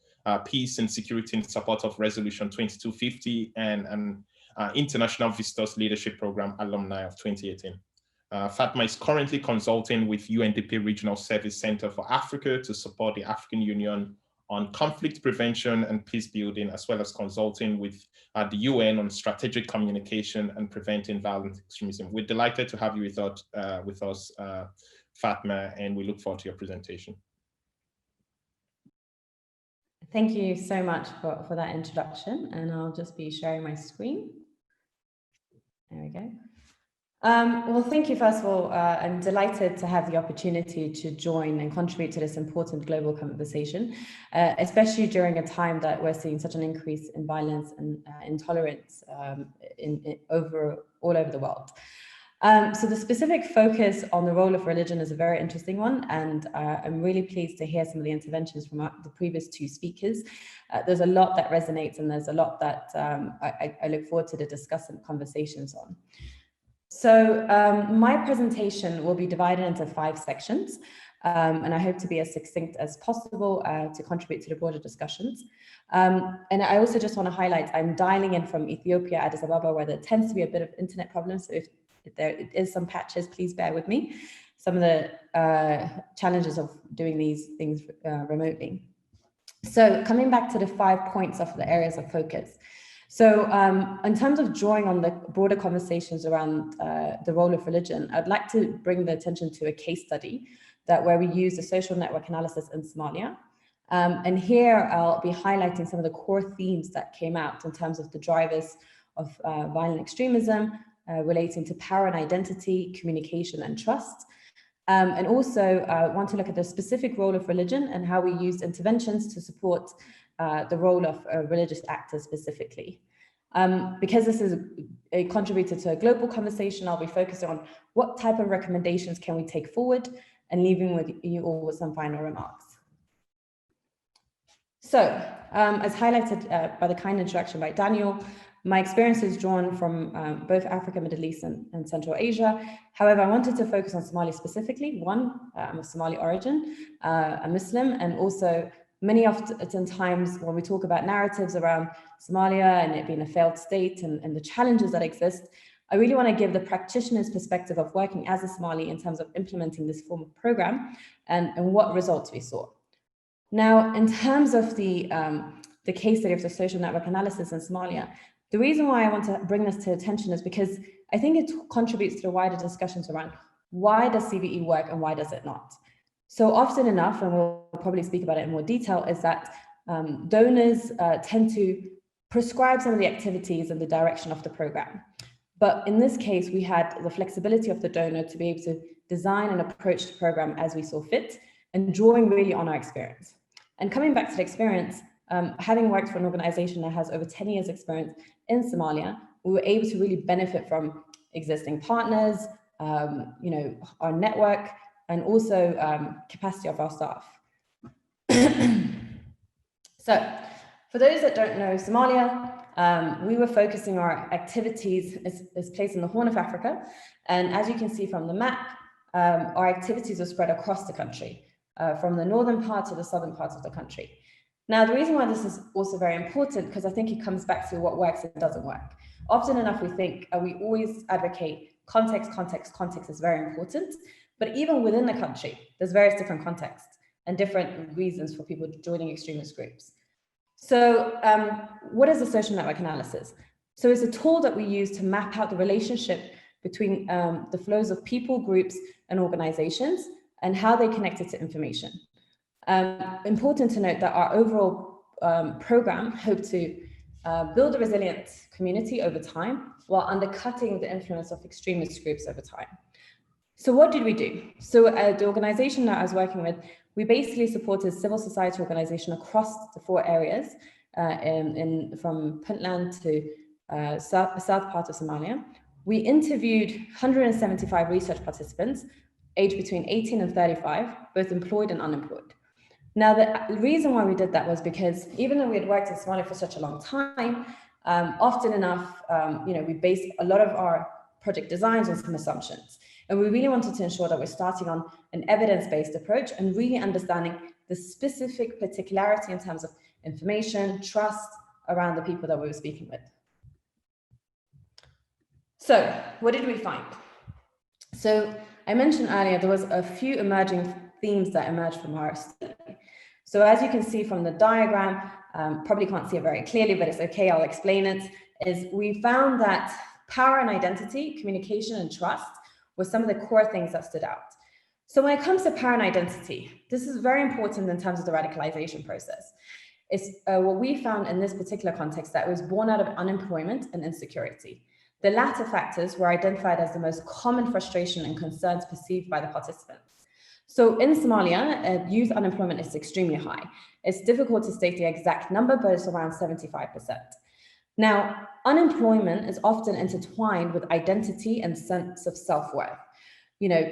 peace and security in support of Resolution 2250, and an International Visitors Leadership Program alumni of 2018. Fatma is currently consulting with UNDP Regional Service Center for Africa to support the African Union on conflict prevention and peace building, as well as consulting with the UN on strategic communication and preventing violent extremism. We're delighted to have you with us, Fatma, and we look forward to your presentation. Thank you so much for that introduction, and I'll just be sharing my screen. There we go. Well, thank you, first of all. I'm delighted to have the opportunity to join and contribute to this important global conversation, especially during a time that we're seeing such an increase in violence and intolerance all over the world. So the specific focus on the role of religion is a very interesting one, and I'm really pleased to hear some of the interventions from the previous two speakers. There's a lot that resonates, and there's a lot that I look forward to the discussion conversations on. So my presentation will be divided into 5 sections, and I hope to be as succinct as possible to contribute to the broader discussions. And I also just want to highlight, I'm dialing in from Ethiopia, Addis Ababa, where there tends to be a bit of internet problems. So if there is some patches, please bear with me. Some of the challenges of doing these things remotely. So coming back to the 5 points of the areas of focus. So in terms of drawing on the broader conversations around the role of religion, I'd like to bring the attention to a case study where we use a social network analysis in Somalia. And here I'll be highlighting some of the core themes that came out in terms of the drivers of violent extremism relating to power and identity, communication and trust. And also want to look at the specific role of religion and how we use interventions to support the role of religious actors specifically. Because this is a contributor to a global conversation, I'll be focusing on what type of recommendations can we take forward, and leaving with you all with some final remarks. So, as highlighted by the kind introduction by Daniel, my experience is drawn from both Africa, Middle East, and Central Asia. However, I wanted to focus on Somalia specifically. One, I'm of Somali origin, a Muslim, and also many times when we talk about narratives around Somalia and it being a failed state and the challenges that exist, I really want to give the practitioner's perspective of working as a Somali in terms of implementing this form of program and what results we saw. Now, in terms of the case study of the social network analysis in Somalia, the reason why I want to bring this to attention is because I think it contributes to the wider discussions around why does CVE work and why does it not? So often enough, and we'll probably speak about it in more detail, is that donors tend to prescribe some of the activities and the direction of the program. But in this case, we had the flexibility of the donor to be able to design and approach the program as we saw fit, and drawing really on our experience. And coming back to the experience, having worked for an organization that has over 10 years experience in Somalia, we were able to really benefit from existing partners, our network, and also capacity of our staff. So, for those that don't know Somalia, we were focusing our activities as placed in the Horn of Africa. And as you can see from the map, our activities are spread across the country, from the northern part to the southern parts of the country. Now, the reason why this is also very important, because I think it comes back to what works and doesn't work. Often enough, we always advocate context is very important. But even within the country, there's various different contexts and different reasons for people joining extremist groups. So what is a social network analysis? So it's a tool that we use to map out the relationship between the flows of people, groups, and organizations and how they connect it to information. Important to note that our overall program hoped to build a resilient community over time while undercutting the influence of extremist groups over time. So what did we do? So the organization that I was working with, we basically supported civil society organization across the 4 areas from Puntland to south part of Somalia. We interviewed 175 research participants aged between 18 and 35, both employed and unemployed. Now, the reason why we did that was because even though we had worked in Somalia for such a long time, often enough, we based a lot of our project designs on some assumptions. And we really wanted to ensure that we're starting on an evidence-based approach and really understanding the specific particularity in terms of information, trust around the people that we were speaking with. So what did we find? So I mentioned earlier, there was a few emerging themes that emerged from our study. So as you can see from the diagram, probably can't see it very clearly, but it's okay, I'll explain it, is we found that power and identity, communication and trust were some of the core things that stood out. So when it comes to power and identity, this is very important in terms of the radicalization process. It's what we found in this particular context that it was born out of unemployment and insecurity. The latter factors were identified as the most common frustration and concerns perceived by the participants. So in Somalia, youth unemployment is extremely high. It's difficult to state the exact number, but it's around 75%. Now, unemployment is often intertwined with identity and sense of self-worth.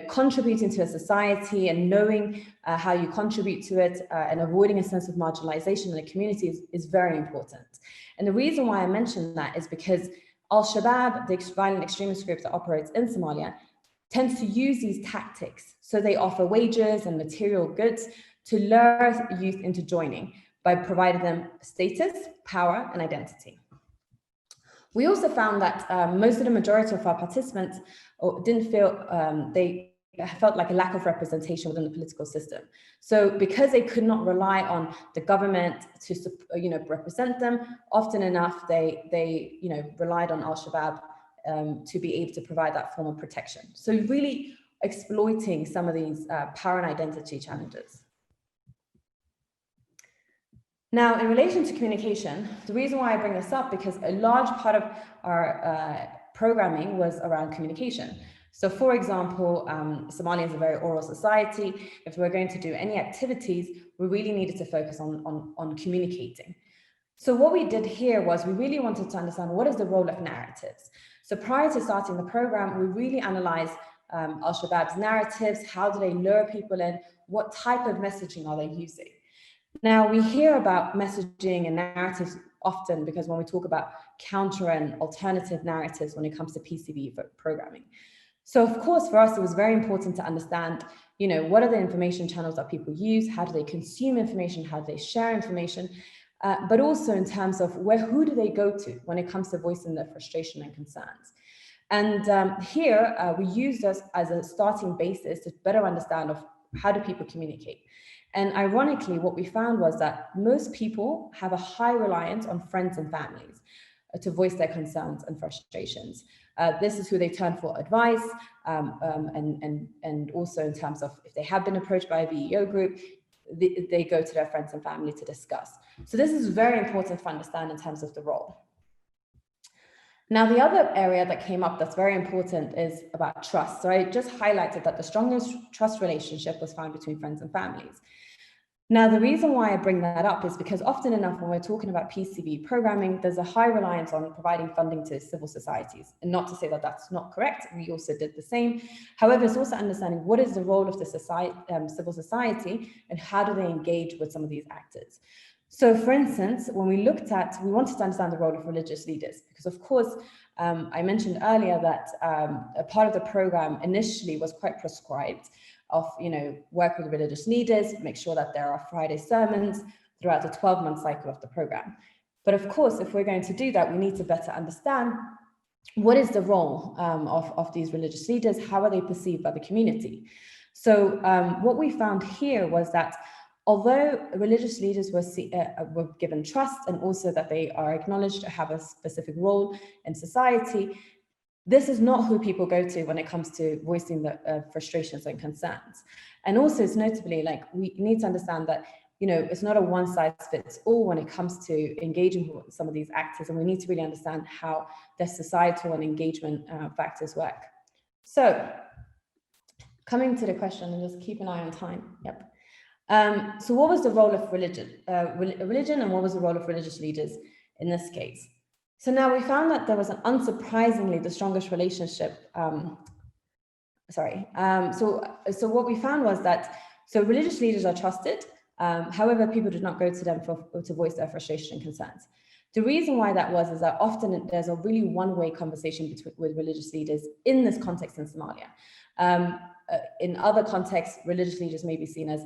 Contributing to a society and knowing how you contribute to it and avoiding a sense of marginalization in a community is very important. And the reason why I mention that is because Al-Shabaab, the violent extremist group that operates in Somalia, tends to use these tactics. So they offer wages and material goods to lure youth into joining by providing them status, power, and identity. We also found that most of the majority of our participants didn't feel, they felt like a lack of representation within the political system. So because they could not rely on the government to represent them, often enough they relied on Al-Shabaab to be able to provide that form of protection. So really exploiting some of these power and identity challenges. Now, in relation to communication, the reason why I bring this up, because a large part of our programming was around communication. So for example, Somalia is a very oral society. If we're going to do any activities, we really needed to focus on communicating. So what we did here was we really wanted to understand what is the role of narratives. So prior to starting the program, we really analyzed Al-Shabaab's narratives. How do they lure people in? What type of messaging are they using? Now, we hear about messaging and narratives often because when we talk about counter and alternative narratives when it comes to PCV programming. So of course, for us, it was very important to understand, what are the information channels that people use? How do they consume information? How do they share information? But also in terms of who do they go to when it comes to voicing their frustration and concerns? And here we used this as a starting basis to better understand of how do people communicate. And ironically, what we found was that most people have a high reliance on friends and families to voice their concerns and frustrations. This is who they turn for advice, and also in terms of if they have been approached by a VEO group, they go to their friends and family to discuss. So this is very important to understand in terms of the role. Now, the other area that came up that's very important is about trust. So I just highlighted that the strongest trust relationship was found between friends and families. Now, the reason why I bring that up is because often enough, when we're talking about PCV programming, there's a high reliance on providing funding to civil societies. And not to say that that's not correct, we also did the same. However, it's also understanding what is the role of the civil society and how do they engage with some of these actors. So for instance, when we wanted to understand the role of religious leaders, because of course, I mentioned earlier that a part of the program initially was quite prescribed of, work with religious leaders, make sure that there are Friday sermons throughout the 12-month cycle of the program. But of course, if we're going to do that, we need to better understand what is the role of these religious leaders, how are they perceived by the community? So what we found here was that although religious leaders were given trust and also that they are acknowledged to have a specific role in society, this is not who people go to when it comes to voicing the frustrations and concerns. And also it's notably, we need to understand that, it's not a one size fits all when it comes to engaging with some of these actors, and we need to really understand how their societal and engagement factors work. So coming to the question, and just keep an eye on time, yep. So what was the role of religion and what was the role of religious leaders in this case? So now we found that there was unsurprisingly the strongest relationship So what we found was that, so religious leaders are trusted. However, people did not go to them to voice their frustration and concerns. The reason why that was is that often there's a really one-way conversation with religious leaders in this context in Somalia. In other contexts, religious leaders may be seen as,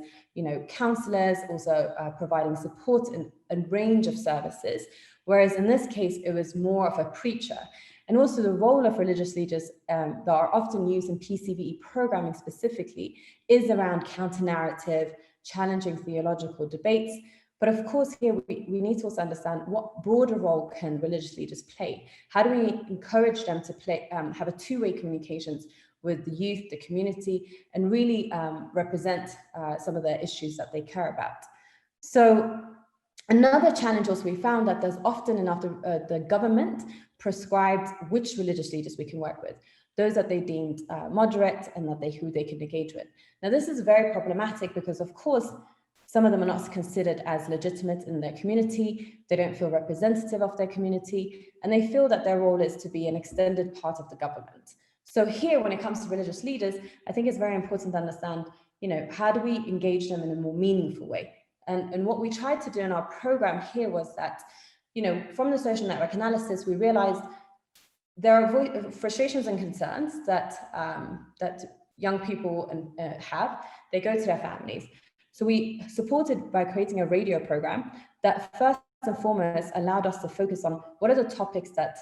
counselors, also providing support and range of services. Whereas in this case, it was more of a preacher. And also the role of religious leaders that are often used in PCVE programming specifically is around counter-narrative, challenging theological debates. But of course, here we need to also understand what broader role can religious leaders play? How do we encourage them to have a two-way communications with the youth, the community, and really represent some of the issues that they care about? So another challenge also we found that there's often enough the government prescribed which religious leaders we can work with, those that they deemed moderate and who they can engage with. Now, this is very problematic because, of course, some of them are not considered as legitimate in their community. They don't feel representative of their community, and they feel that their role is to be an extended part of the government. So here, when it comes to religious leaders, I think it's very important to understand, how do we engage them in a more meaningful way? And what we tried to do in our program here was that, from the social network analysis, we realized there are frustrations and concerns that young people have. They go to their families. So we supported by creating a radio program that first and foremost allowed us to focus on what are the topics that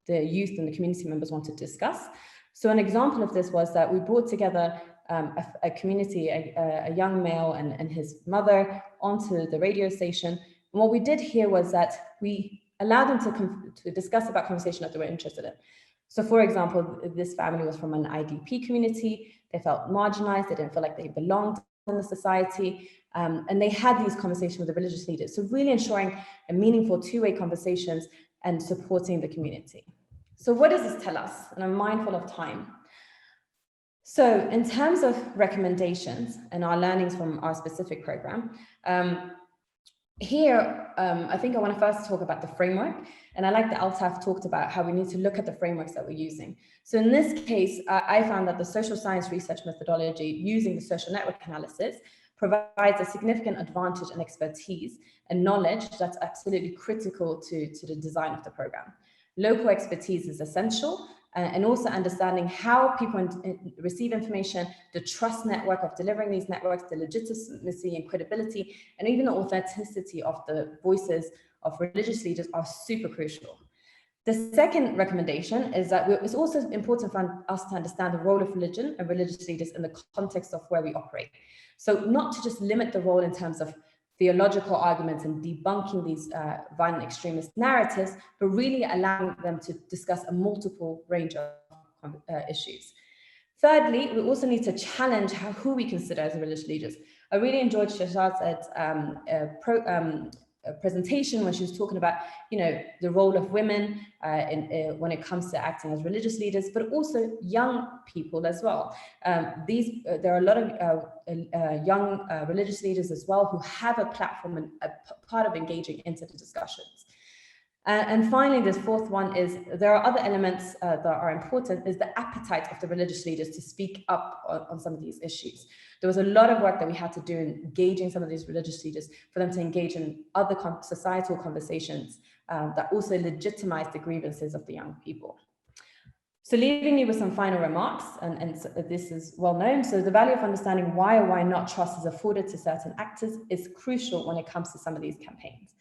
the youth and the community members want to discuss. So an example of this was that we brought together a community, a young male and his mother onto the radio station. And what we did here was that we allowed them to discuss about conversation that they were interested in. So for example, this family was from an IDP community. They felt marginalized. They didn't feel like they belonged in the society. And they had these conversations with the religious leaders. So really ensuring a meaningful two-way conversations and supporting the community. So what does this tell us? And I'm mindful of time. So in terms of recommendations and our learnings from our specific program, here, I think I want to first talk about the framework. And I like that Altaf talked about how we need to look at the frameworks that we're using. So in this case, I found that the social science research methodology using the social network analysis provides a significant advantage and expertise and knowledge that's absolutely critical to the design of the program. Local expertise is essential, and also understanding how people receive information, the trust network of delivering these networks, the legitimacy and credibility, and even the authenticity of the voices of religious leaders are super crucial. The second recommendation is that it's also important for us to understand the role of religion and religious leaders in the context of where we operate. So not to just limit the role in terms of theological arguments and debunking these violent extremist narratives, but really allowing them to discuss a multiple range of issues. Thirdly, we also need to challenge who we consider as religious leaders. I really enjoyed Shahzad's presentation when she was talking about, the role of women when it comes to acting as religious leaders, but also young people as well. There are a lot of young religious leaders as well who have a platform and a part of engaging into the discussions. And finally, this fourth one is there are other elements that are important, is the appetite of the religious leaders to speak up on some of these issues. There was a lot of work that we had to do in engaging some of these religious leaders for them to engage in other societal conversations that also legitimize the grievances of the young people. So leaving you with some final remarks, and this is well known. So the value of understanding why or why not trust is afforded to certain actors is crucial when it comes to some of these campaigns.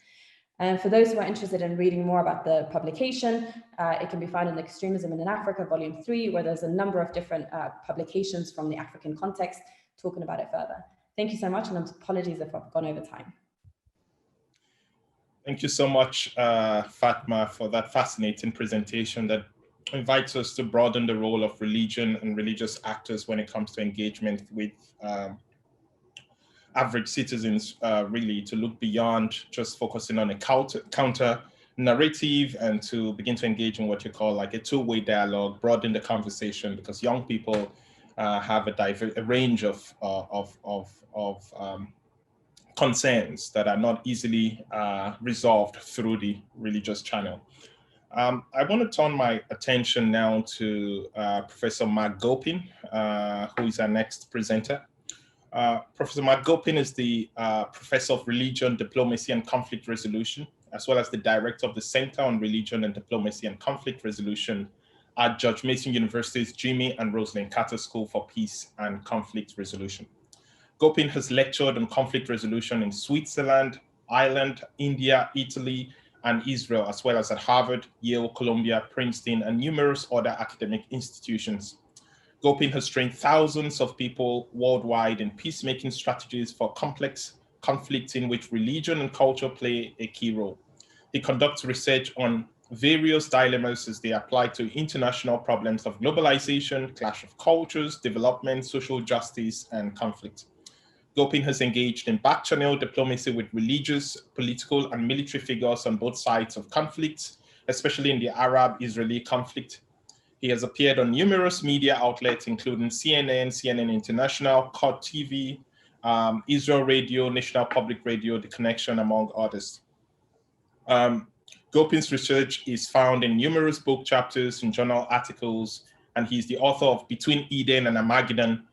And for those who are interested in reading more about the publication, it can be found in Extremism in Africa, Volume 3, where there's a number of different publications from the African context talking about it further. Thank you so much, and apologies if I've gone over time. Thank you so much, Fatma, for that fascinating presentation that invites us to broaden the role of religion and religious actors when it comes to engagement with average citizens, really to look beyond just focusing on a counter narrative and to begin to engage in what you call like a two-way dialogue, broaden the conversation, because young people have a range of concerns that are not easily resolved through the religious channel. I want to turn my attention now to Professor Mark Gopin, who is our next presenter. Professor Mark Gopin is the Professor of Religion, Diplomacy and Conflict Resolution, as well as the Director of the Center on Religion and Diplomacy and Conflict Resolution at George Mason University's Jimmy and Rosalynn Carter School for Peace and Conflict Resolution. Gopin has lectured on conflict resolution in Switzerland, Ireland, India, Italy, and Israel, as well as at Harvard, Yale, Columbia, Princeton, and numerous other academic institutions. Gopin has trained thousands of people worldwide in peacemaking strategies for complex conflicts in which religion and culture play a key role. He conducts research on various dilemmas as they apply to international problems of globalization, clash of cultures, development, social justice, and conflict. Gopin has engaged in back-channel diplomacy with religious, political, and military figures on both sides of conflicts, especially in the Arab-Israeli conflict. He has appeared on numerous media outlets, including CNN, CNN International, Court TV, Israel Radio, National Public Radio, The Connection, among others. Gopin's research is found in numerous book chapters and journal articles, and he's the author of Between Eden and Armageddon,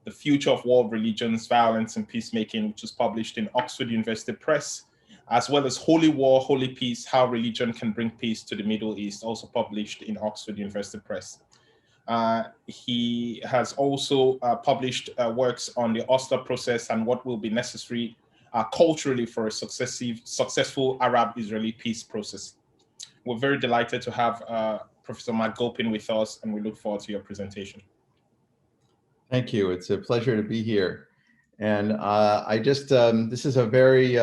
The Future of World Religions, Violence and Peacemaking, which was published in Oxford University Press, as well as Holy War, Holy Peace, How Religion Can Bring Peace to the Middle East, also published in Oxford University Press. He has also published works on the Oslo process and what will be necessary culturally for a successful Arab-Israeli peace process. We're very delighted to have Professor Mark Gopin with us, and we look forward to your presentation. Thank you. It's a pleasure to be here. And this is a very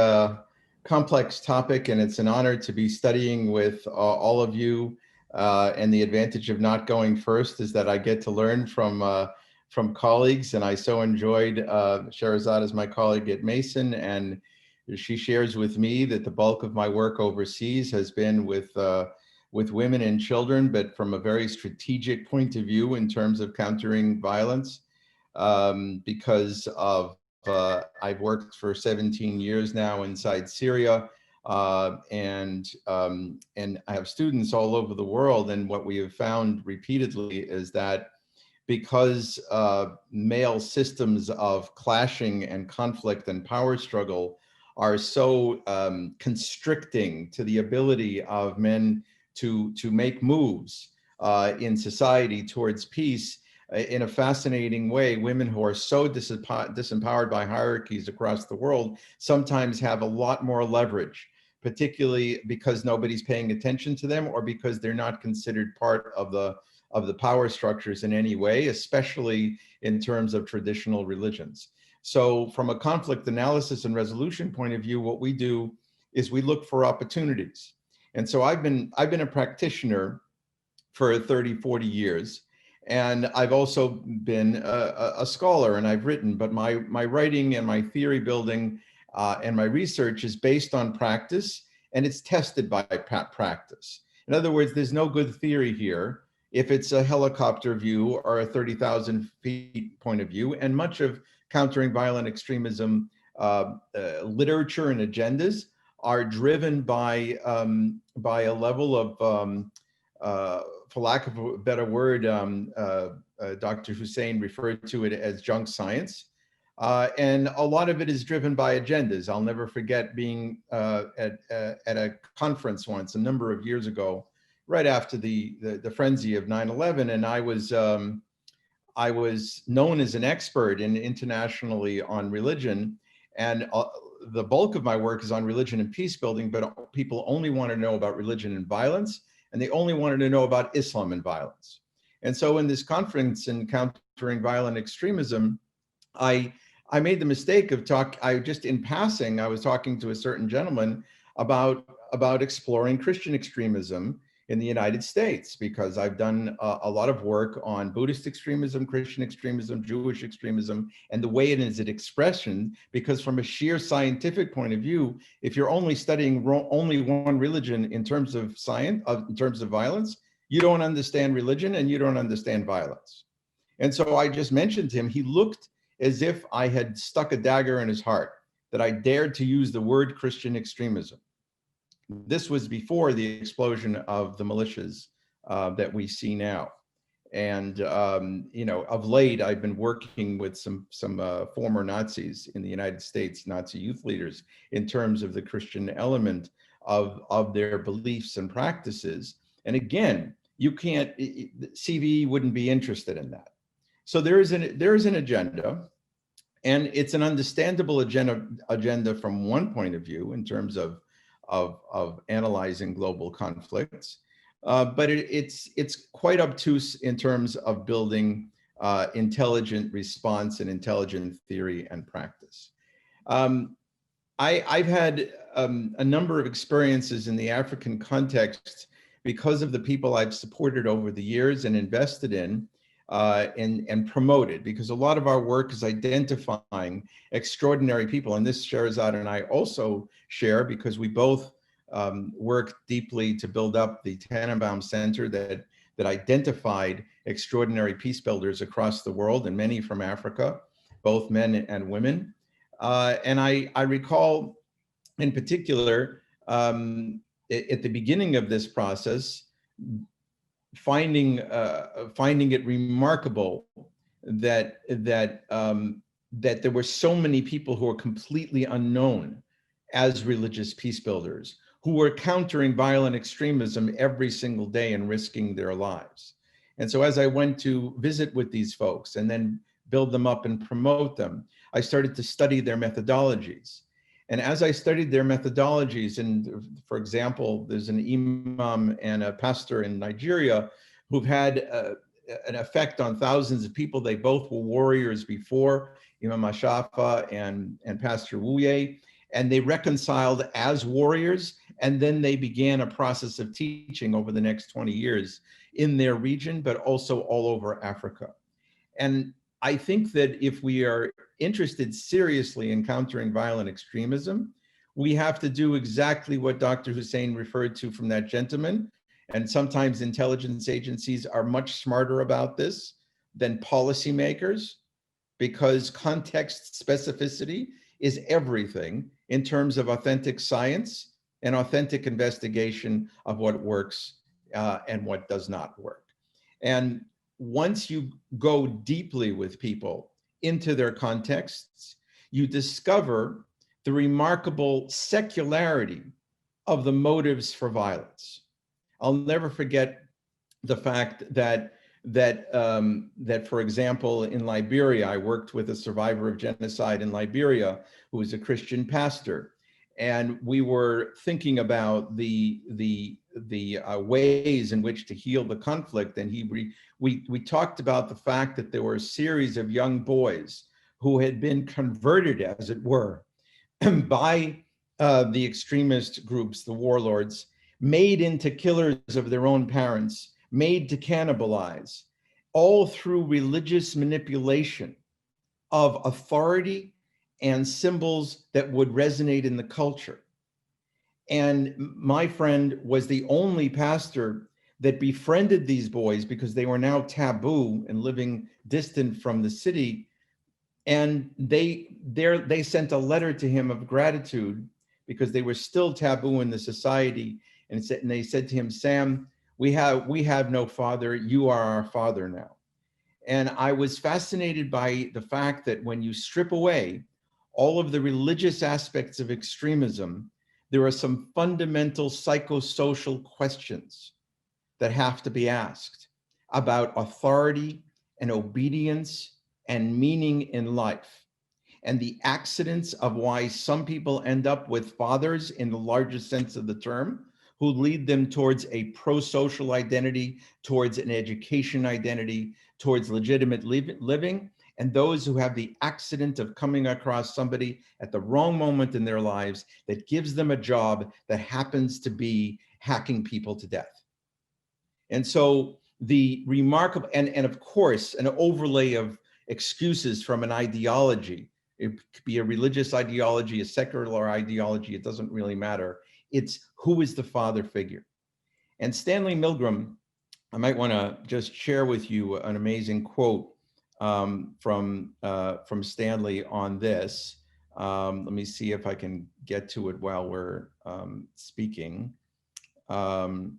complex topic, and it's an honor to be studying with all of you. And the advantage of not going first is that I get to learn from colleagues, and I so enjoyed Sherazad as my colleague at Mason, and she shares with me that the bulk of my work overseas has been with women and children, but from a very strategic point of view in terms of countering violence, because of I've worked for 17 years now inside Syria, and I have students all over the world. And what we have found repeatedly is that because male systems of clashing and conflict and power struggle are so constricting to the ability of men to make moves in society towards peace, in a fascinating way, women who are so disempowered by hierarchies across the world sometimes have a lot more leverage, particularly because nobody's paying attention to them or because they're not considered part of the power structures in any way, especially in terms of traditional religions. So from a conflict analysis and resolution point of view, what we do is we look for opportunities. And so I've been a practitioner for 30, 40 years. And I've also been a scholar, and I've written, but my writing and my theory building and my research is based on practice, and it's tested by practice. In other words, there's no good theory here if it's a helicopter view or a 30,000 feet point of view. And much of countering violent extremism literature and agendas are driven by a level of for lack of a better word, Dr. Hussein referred to it as junk science. And a lot of it is driven by agendas. I'll never forget being at a conference once a number of years ago, right after the frenzy of 9/11. And I was known as an expert internationally on religion. And the bulk of my work is on religion and peace building, but people only want to know about religion and violence, and they only wanted to know about Islam and violence. And so in this conference in countering violent extremism, I made the mistake of just in passing, I was talking to a certain gentleman about exploring Christian extremism in the United States, because I've done a lot of work on Buddhist extremism, Christian extremism, Jewish extremism, and the way it is an expression, because from a sheer scientific point of view, if you're only studying only one religion in terms of science, in terms of violence, you don't understand religion and you don't understand violence. And so I just mentioned to him, he looked as if I had stuck a dagger in his heart, that I dared to use the word Christian extremism. This was before the explosion of the militias that we see now. And you know, of late, I've been working with some former Nazis in the United States, Nazi youth leaders, in terms of the Christian element of their beliefs and practices. And again, you can't, CVE wouldn't be interested in that. So there is an agenda, and it's an understandable agenda from one point of view in terms of analyzing global conflicts. But it's quite obtuse in terms of building intelligent response and intelligent theory and practice. I've had a number of experiences in the African context because of the people I've supported over the years and invested in and promoted, because a lot of our work is identifying extraordinary people. And this Sherazad and I also share, because we both worked deeply to build up the Tannenbaum Center that identified extraordinary peace builders across the world, and many from Africa, both men and women. And I recall in particular, at the beginning of this process, finding it remarkable that there were so many people who were completely unknown as religious peace builders, who were countering violent extremism every single day and risking their lives. And so as I went to visit with these folks and then build them up and promote them, I started to study their methodologies. And as I studied their methodologies, and for example, there's an imam and a pastor in Nigeria who've had an effect on thousands of people. They both were warriors before, Imam Ashafa and Pastor Wuye, and they reconciled as warriors, and then they began a process of teaching over the next 20 years in their region, but also all over Africa. And I think that if we are interested seriously in countering violent extremism, we have to do exactly what Dr. Hussein referred to from that gentleman. And sometimes intelligence agencies are much smarter about this than policymakers, because context specificity is everything in terms of authentic science and authentic investigation of what works and what does not work. And once you go deeply with people into their contexts, you discover the remarkable secularity of the motives for violence. I'll never forget the fact that for example, in Liberia, I worked with a survivor of genocide in Liberia who was a Christian pastor, and we were thinking about the ways in which to heal the conflict. And we talked about the fact that there were a series of young boys who had been converted, as it were, by the extremist groups, the warlords, made into killers of their own parents, made to cannibalize, all through religious manipulation of authority and symbols that would resonate in the culture. And my friend was the only pastor that befriended these boys, because they were now taboo and living distant from the city. And they sent a letter to him of gratitude, because they were still taboo in the society. And they said to him, "Sam, we have no father. You are our father now." And I was fascinated by the fact that when you strip away all of the religious aspects of extremism, there are some fundamental psychosocial questions that have to be asked about authority and obedience and meaning in life, and the accidents of why some people end up with fathers in the largest sense of the term, who lead them towards a pro-social identity, towards an education identity, towards legitimate living, and those who have the accident of coming across somebody at the wrong moment in their lives that gives them a job that happens to be hacking people to death. And so the remarkable, and of course, an overlay of excuses from an ideology. It could be a religious ideology, a secular ideology, it doesn't really matter. It's who is the father figure. And Stanley Milgram, I might want to just share with you an amazing quote from Stanley on this. Let me see if I can get to it while we're speaking. No,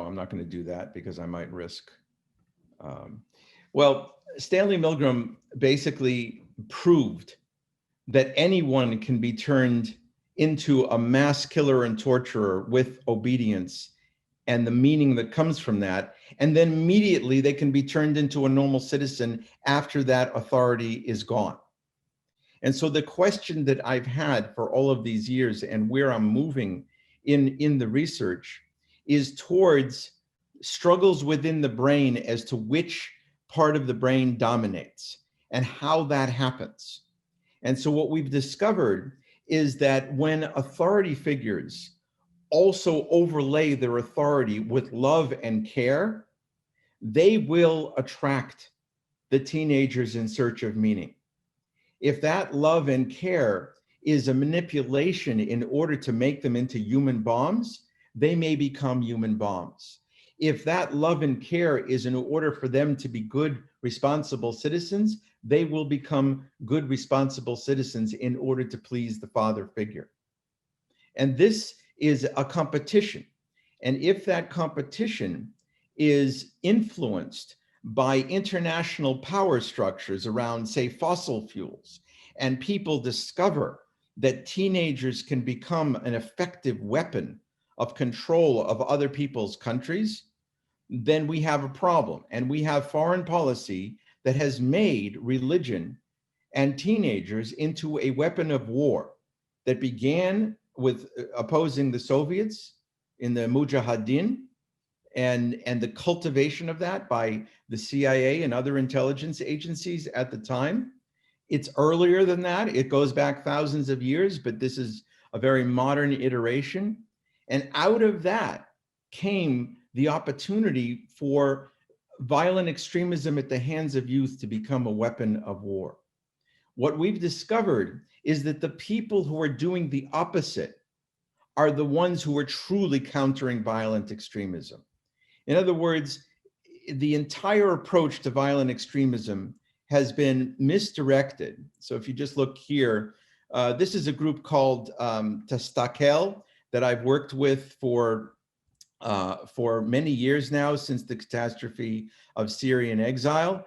I'm not going to do that because I might risk. Well, Stanley Milgram basically proved that anyone can be turned into a mass killer and torturer with obedience and the meaning that comes from that. And then immediately they can be turned into a normal citizen after that authority is gone. And so the question that I've had for all of these years and where I'm moving in the research is towards struggles within the brain as to which part of the brain dominates and how that happens. And so what we've discovered is that when authority figures also overlay their authority with love and care, they will attract the teenagers in search of meaning. If that love and care is a manipulation in order to make them into human bombs, they may become human bombs. If that love and care is in order for them to be good, responsible citizens, they will become good, responsible citizens in order to please the father figure. And this is a competition. And if that competition is influenced by international power structures around, say, fossil fuels, and people discover that teenagers can become an effective weapon of control of other people's countries, then we have a problem. And we have foreign policy that has made religion and teenagers into a weapon of war that began with opposing the Soviets in the Mujahideen and the cultivation of that by the CIA and other intelligence agencies at the time. It's earlier than that. It goes back thousands of years, but this is a very modern iteration. And out of that came the opportunity for violent extremism at the hands of youth to become a weapon of war. What we've discovered is that the people who are doing the opposite are the ones who are truly countering violent extremism. In other words, the entire approach to violent extremism has been misdirected. So if you just look here, this is a group called Testakel that I've worked with for many years now, since the catastrophe of Syrian exile.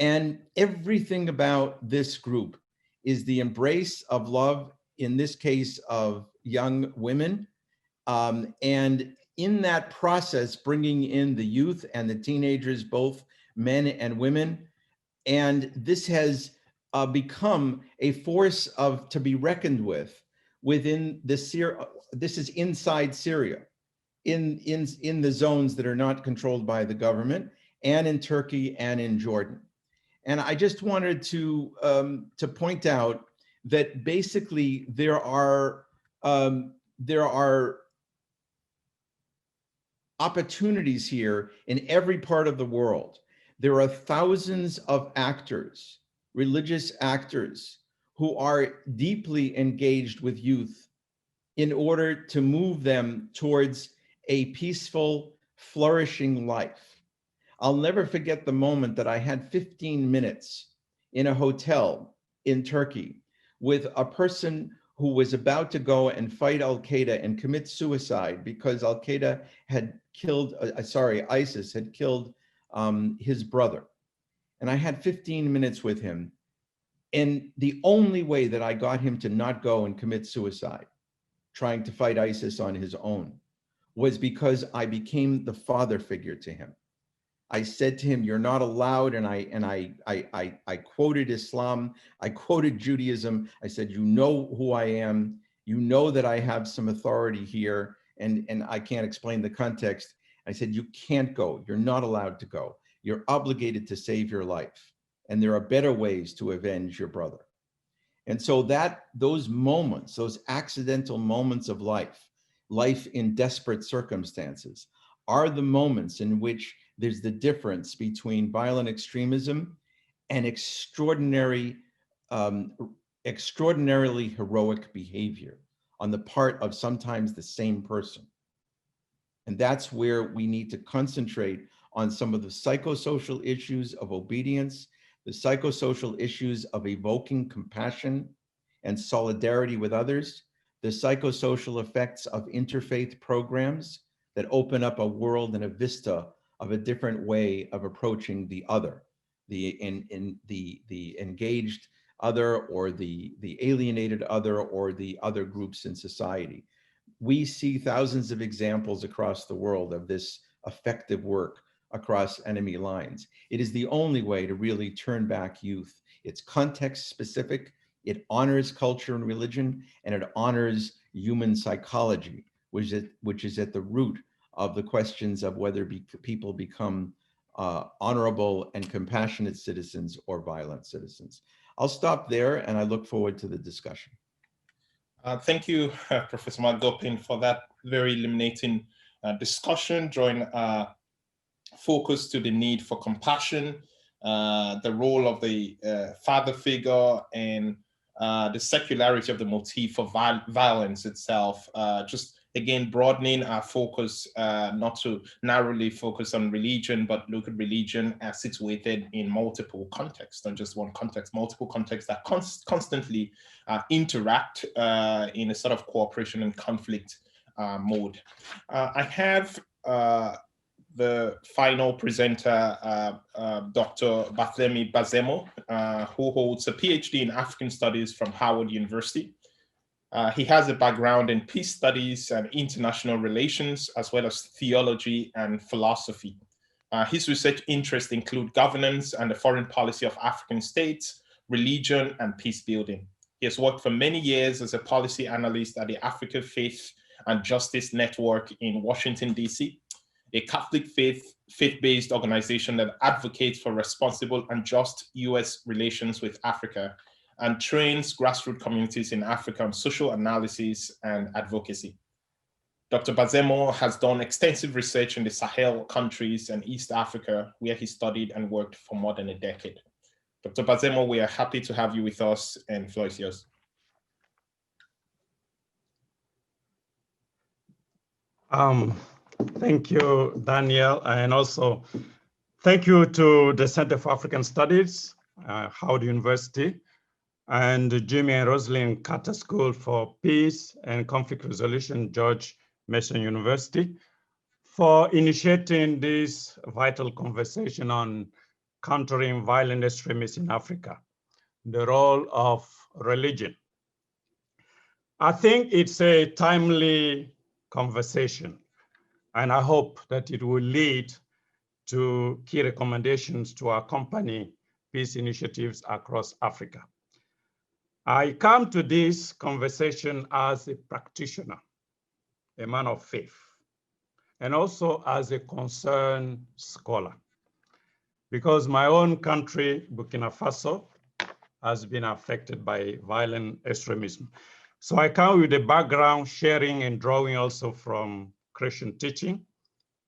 And everything about this group is the embrace of love, in this case of young women. And in that process, bringing in the youth and the teenagers, both men and women. And this has become a force to be reckoned with within this is inside Syria, in the zones that are not controlled by the government, and in Turkey and in Jordan. And I just wanted to point out that basically there are opportunities here in every part of the world. There are thousands of actors, religious actors, who are deeply engaged with youth in order to move them towards a peaceful, flourishing life. I'll never forget the moment that I had 15 minutes in a hotel in Turkey with a person who was about to go and fight Al-Qaeda and commit suicide because Al-Qaeda had killed, ISIS had killed his brother. And I had 15 minutes with him. And the only way that I got him to not go and commit suicide, trying to fight ISIS on his own, was because I became the father figure to him. I said to him, "You're not allowed," and I quoted Islam, I quoted Judaism. I said, "You know who I am. You know that I have some authority here, and I can't explain the context." I said, "You can't go. You're not allowed to go. You're obligated to save your life, and there are better ways to avenge your brother." And so those moments, those accidental moments of life in desperate circumstances, are the moments in which there's the difference between violent extremism and extraordinarily heroic behavior on the part of sometimes the same person. And that's where we need to concentrate on some of the psychosocial issues of obedience, the psychosocial issues of evoking compassion and solidarity with others, the psychosocial effects of interfaith programs that open up a world and a vista of a different way of approaching the other, the engaged other, or the alienated other, or the other groups in society. We see thousands of examples across the world of this effective work across enemy lines. It is the only way to really turn back youth. It's context specific, it honors culture and religion, and it honors human psychology, which is at the root of the questions of whether people become honorable and compassionate citizens or violent citizens. I'll stop there, and I look forward to the discussion. Thank you, Professor Magopin, for that very illuminating discussion, drawing focus to the need for compassion, the role of the father figure, and the secularity of the motif for violence itself. Just again, broadening our focus, not to narrowly focus on religion, but look at religion as situated in multiple contexts, not just one context, multiple contexts that constantly interact in a sort of cooperation and conflict mode. I have the final presenter, Dr. Barthélemy Bazemo, who holds a PhD in African Studies from Howard University. He has a background in peace studies and international relations, as well as theology and philosophy. His research interests include governance and the foreign policy of African states, religion, and peace building. He has worked for many years as a policy analyst at the Africa Faith and Justice Network in Washington, D.C., a Catholic faith-based organization that advocates for responsible and just U.S. relations with Africa and trains grassroots communities in Africa on social analysis and advocacy. Dr. Bazemo has done extensive research in the Sahel countries and East Africa, where he studied and worked for more than a decade. Dr. Bazemo, we are happy to have you with us, and the floor is yours. Thank you, Daniel, and also thank you to the Center for African Studies, Howard University, and Jimmy and Rosalynn Carter School for Peace and Conflict Resolution, George Mason University, for initiating this vital conversation on countering violent extremism in Africa, the role of religion. I think it's a timely conversation, and I hope that it will lead to key recommendations to accompany peace initiatives across Africa. I come to this conversation as a practitioner, a man of faith, and also as a concerned scholar, because my own country, Burkina Faso, has been affected by violent extremism. So I come with a background sharing and drawing also from Christian teaching,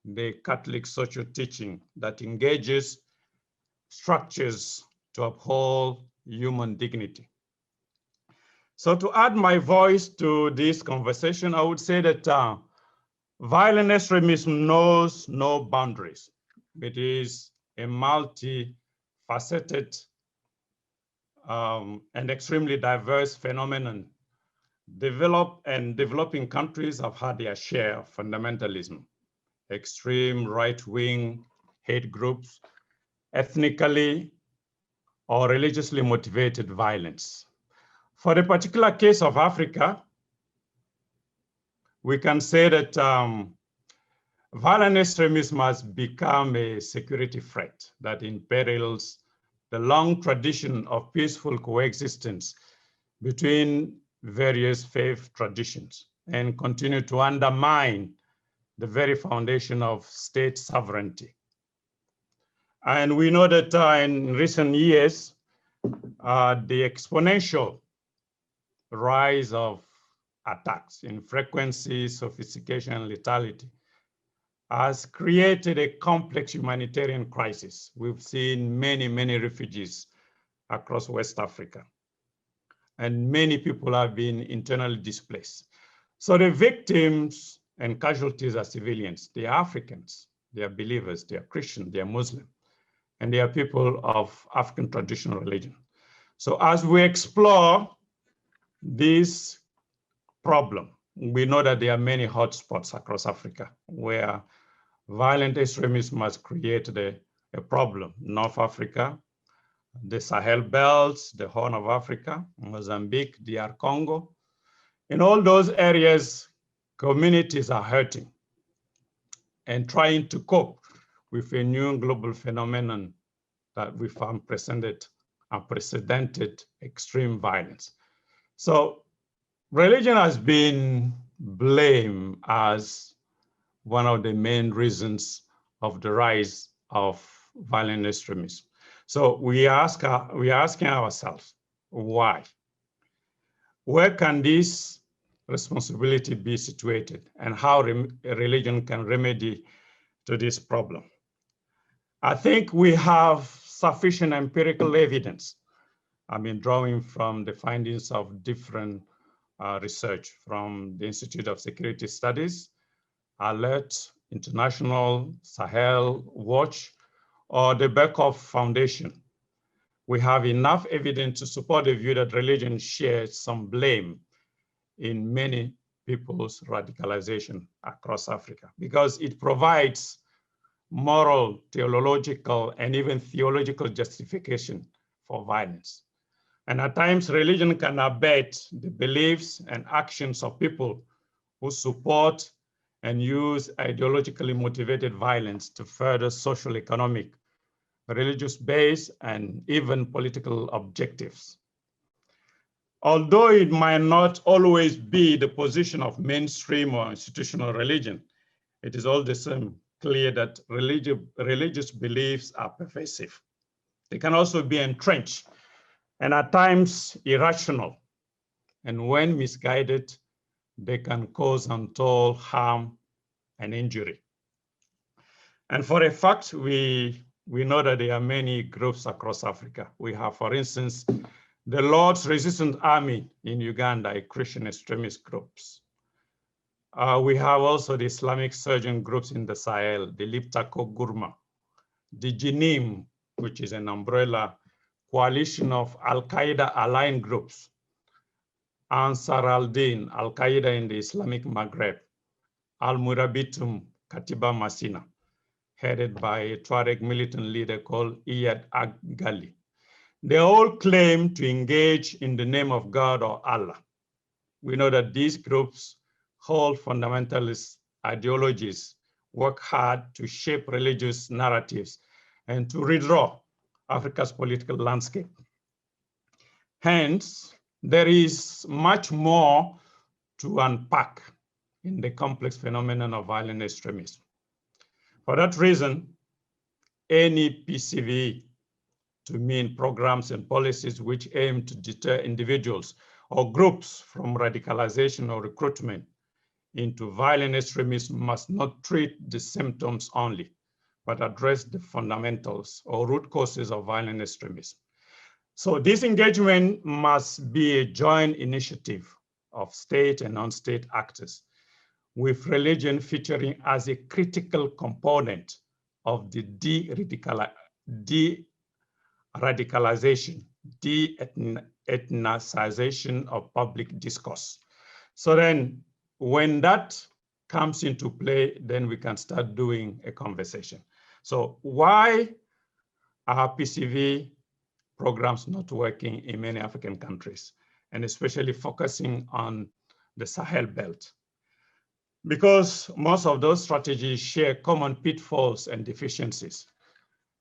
the Catholic social teaching that engages structures to uphold human dignity. So to add my voice to this conversation, I would say that violent extremism knows no boundaries. It is a multifaceted and extremely diverse phenomenon. Developing countries have had their share of fundamentalism, extreme right-wing hate groups, ethnically or religiously motivated violence. For the particular case of Africa, we can say that violent extremism has become a security threat that imperils the long tradition of peaceful coexistence between various faith traditions and continue to undermine the very foundation of state sovereignty. And we know that in recent years, the exponential rise of attacks in frequency, sophistication, and lethality has created a complex humanitarian crisis. We've seen many, many refugees across West Africa, and many people have been internally displaced. So the victims and casualties are civilians. They are Africans, they are believers, they are Christian, they are Muslim. and they are people of African traditional religion. So as we explore this problem, we know that there are many hotspots across Africa where violent extremism has created a problem. North Africa, the Sahel belts, the Horn of Africa, Mozambique, DR Congo. In all those areas, communities are hurting and trying to cope with a new global phenomenon that we found unprecedented extreme violence. So religion has been blamed as one of the main reasons of the rise of violent extremism. So we are asking ourselves, why? Where can this responsibility be situated, and how religion can remedy to this problem? I think we have sufficient empirical evidence. I mean, drawing from the findings of different research from the Institute of Security Studies, ALERT, International, Sahel Watch, or the Berkhoff Foundation. We have enough evidence to support the view that religion shares some blame in many people's radicalization across Africa, because it provides moral, theological, and even theological justification for violence. And at times, religion can abet the beliefs and actions of people who support and use ideologically motivated violence to further social, economic, religious base, and even political objectives. Although it might not always be the position of mainstream or institutional religion, it is all the same clear that religious beliefs are pervasive. They can also be entrenched and at times irrational. And when misguided, they can cause untold harm and injury. And for a fact, we know that there are many groups across Africa. We have, for instance, the Lord's Resistance Army in Uganda, a Christian extremist groups. We have also the Islamic surgeon groups in the Sahel, the Liptako Gurma, the Jinim, which is an umbrella coalition of Al-Qaeda aligned groups, Ansar al-Din, Al-Qaeda in the Islamic Maghreb, Al-Murabitum, Katiba Masina, headed by a Tuareg militant leader called Iyad Ag-Ghali. They all claim to engage in the name of God or Allah. We know that these groups hold fundamentalist ideologies, work hard to shape religious narratives, and to redraw Africa's political landscape. Hence, there is much more to unpack in the complex phenomenon of violent extremism. For that reason, any PCV to mean programs and policies which aim to deter individuals or groups from radicalization or recruitment into violent extremism must not treat the symptoms only, but address the fundamentals or root causes of violent extremism. So this engagement must be a joint initiative of state and non-state actors, with religion featuring as a critical component of the de-radicalization, de-ethnicization of public discourse. So then when that comes into play, then we can start doing a conversation. So why are PCV programs not working in many African countries, and especially focusing on the Sahel belt? Because most of those strategies share common pitfalls and deficiencies.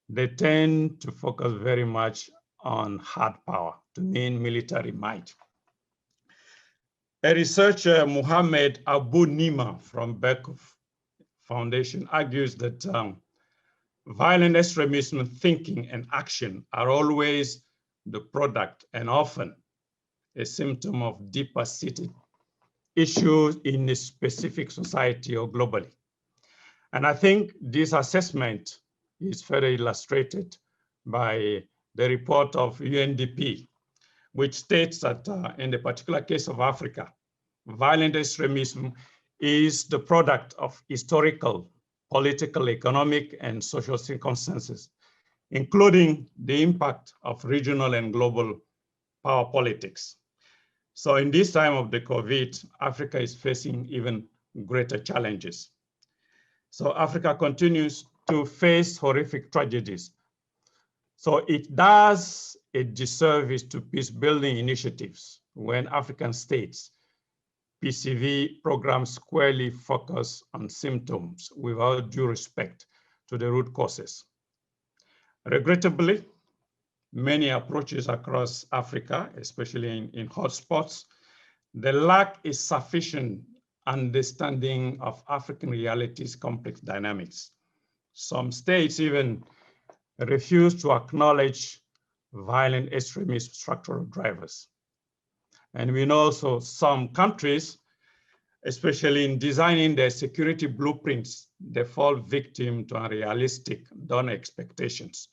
They tend to focus very much on hard power, to mean military might. A researcher, Mohammed Abu Nima from Berkhoff Foundation, argues that violent extremism thinking and action are always the product and often a symptom of deeper seated issues in a specific society or globally. And I think this assessment is further illustrated by the report of UNDP, which states that in the particular case of Africa, violent extremism is the product of historical, political, economic, and social circumstances including the impact of regional and global power politics. So in this time of the COVID, Africa is facing even greater challenges. So Africa continues to face horrific tragedies. So it does a disservice to peace-building initiatives when African states PCV programs squarely focus on symptoms without due respect to the root causes. Regrettably, many approaches across Africa, especially in hotspots, they lack a sufficient understanding of African realities' complex dynamics. Some states even refuse to acknowledge violent extremist structural drivers. And we know also some countries, especially in designing their security blueprints, they fall victim to unrealistic donor expectations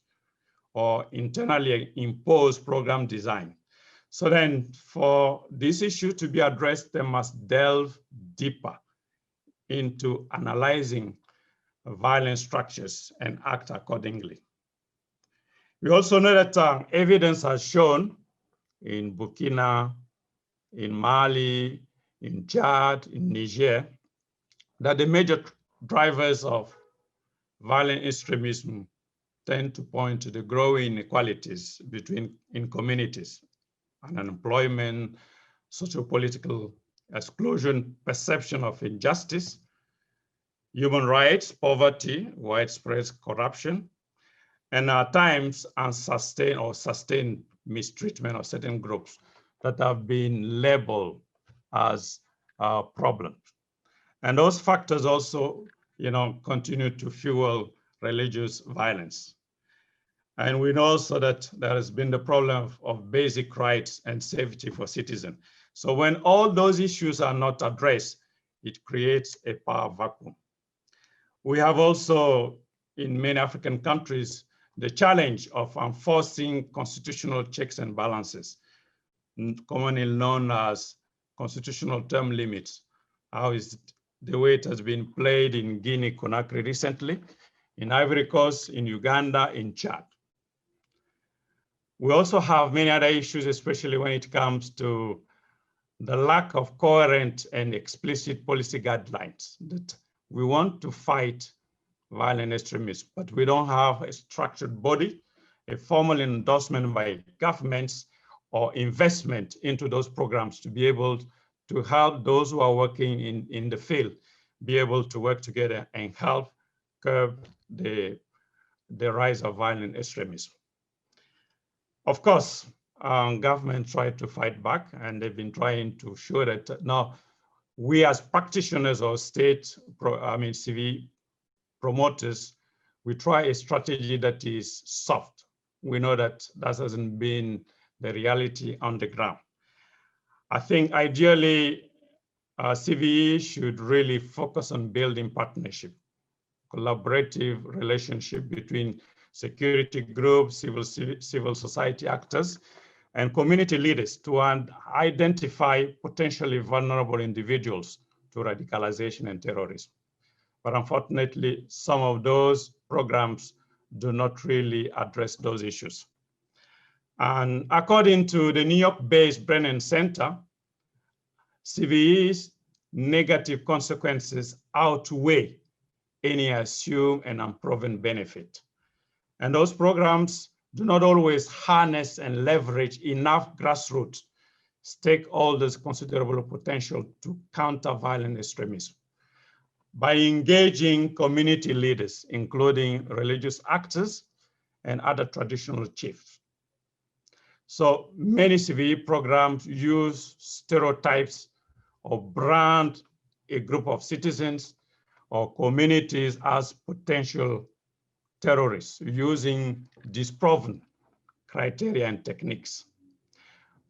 or internally imposed program design. So then for this issue to be addressed, they must delve deeper into analyzing violent structures and act accordingly. We also know that evidence has shown in Burkina, in Mali, in Chad, in Niger, that the major drivers of violent extremism tend to point to the growing inequalities in communities, unemployment, socio-political exclusion, perception of injustice, human rights, poverty, widespread corruption, and at times sustained mistreatment of certain groups that have been labeled as problems. And those factors also, continue to fuel religious violence. And we know also that there has been the problem of basic rights and safety for citizens. So when all those issues are not addressed, it creates a power vacuum. We have also, in many African countries, the challenge of enforcing constitutional checks and balances, commonly known as constitutional term limits. How is the way it has been played in Guinea-Conakry recently, in Ivory Coast, in Uganda, in Chad. We also have many other issues, especially when it comes to the lack of coherent and explicit policy guidelines that we want to fight violent extremism, but we don't have a structured body, a formal endorsement by governments or investment into those programs to be able to help those who are working in the field be able to work together and help curb the rise of violent extremism. Of course, government tried to fight back, and they've been trying to show that now we as practitioners or CV promoters, we try a strategy that is soft. We know that that hasn't been the reality on the ground. I think ideally, CVE should really focus on building partnership, collaborative relationship between security groups, civil society actors, and community leaders to identify potentially vulnerable individuals to radicalization and terrorism. But unfortunately, some of those programs do not really address those issues. And according to the New York-based Brennan Center, CVE's negative consequences outweigh any assumed and unproven benefit. And those programs do not always harness and leverage enough grassroots stakeholders' considerable potential to counter violent extremism. By engaging community leaders, including religious actors and other traditional chiefs. So many CVE programs use stereotypes or brand a group of citizens or communities as potential terrorists using disproven criteria and techniques.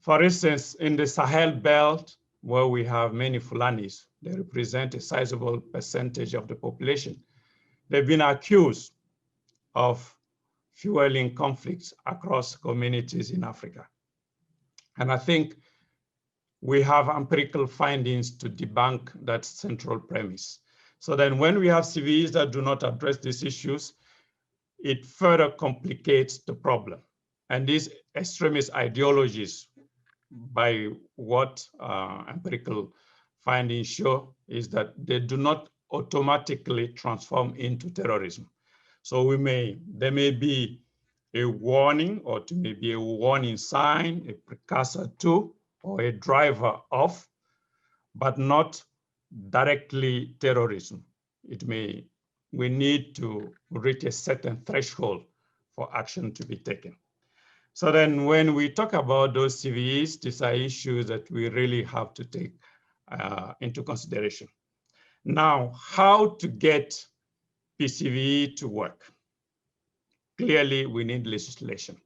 For instance, in the Sahel belt, where we have many Fulanis, they represent a sizable percentage of the population. They've been accused of fueling conflicts across communities in Africa. And I think we have empirical findings to debunk that central premise. So then when we have CVEs that do not address these issues, it further complicates the problem. And these extremist ideologies, by what empirical findings show, is that they do not automatically transform into terrorism. So there may be a warning, or it may be a warning sign, a precursor to, or a driver of, but not directly terrorism. We need to reach a certain threshold for action to be taken. So then when we talk about those CVEs, these are issues that we really have to take into consideration. Now, how to get PCVE to work? Clearly, we need legislation,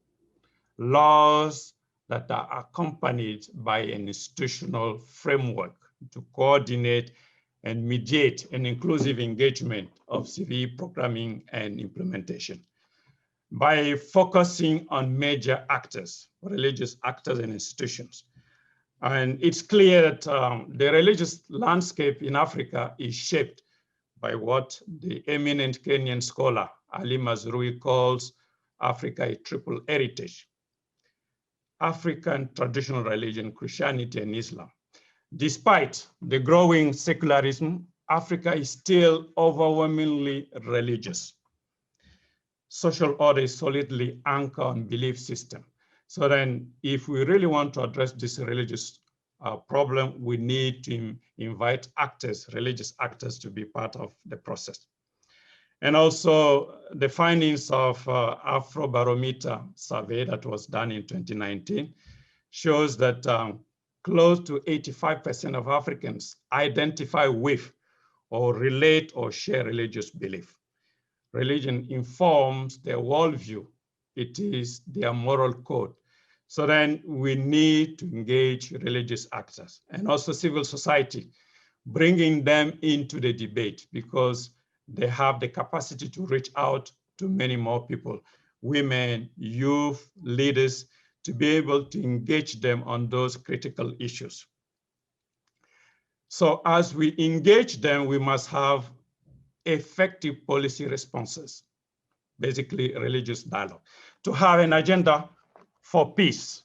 laws that are accompanied by an institutional framework to coordinate and mediate an inclusive engagement of CVE programming and implementation. By focusing on major actors, religious actors and institutions. And it's clear that the religious landscape in Africa is shaped by what the eminent Kenyan scholar Ali Mazrui calls Africa a triple heritage: African traditional religion, Christianity, and Islam. Despite the growing secularism, Africa is still overwhelmingly religious. Social order is solidly anchored on belief system. So then if we really want to address this religious problem, we need to invite actors, religious actors, to be part of the process. And also the findings of Afrobarometer survey that was done in 2019 shows that close to 85% of Africans identify with or relate or share religious belief. Religion informs their worldview. It is their moral code. So then we need to engage religious actors and also civil society, bringing them into the debate because they have the capacity to reach out to many more people, women, youth, leaders, to be able to engage them on those critical issues. So as we engage them, we must have effective policy responses, basically religious dialogue, to have an agenda for peace,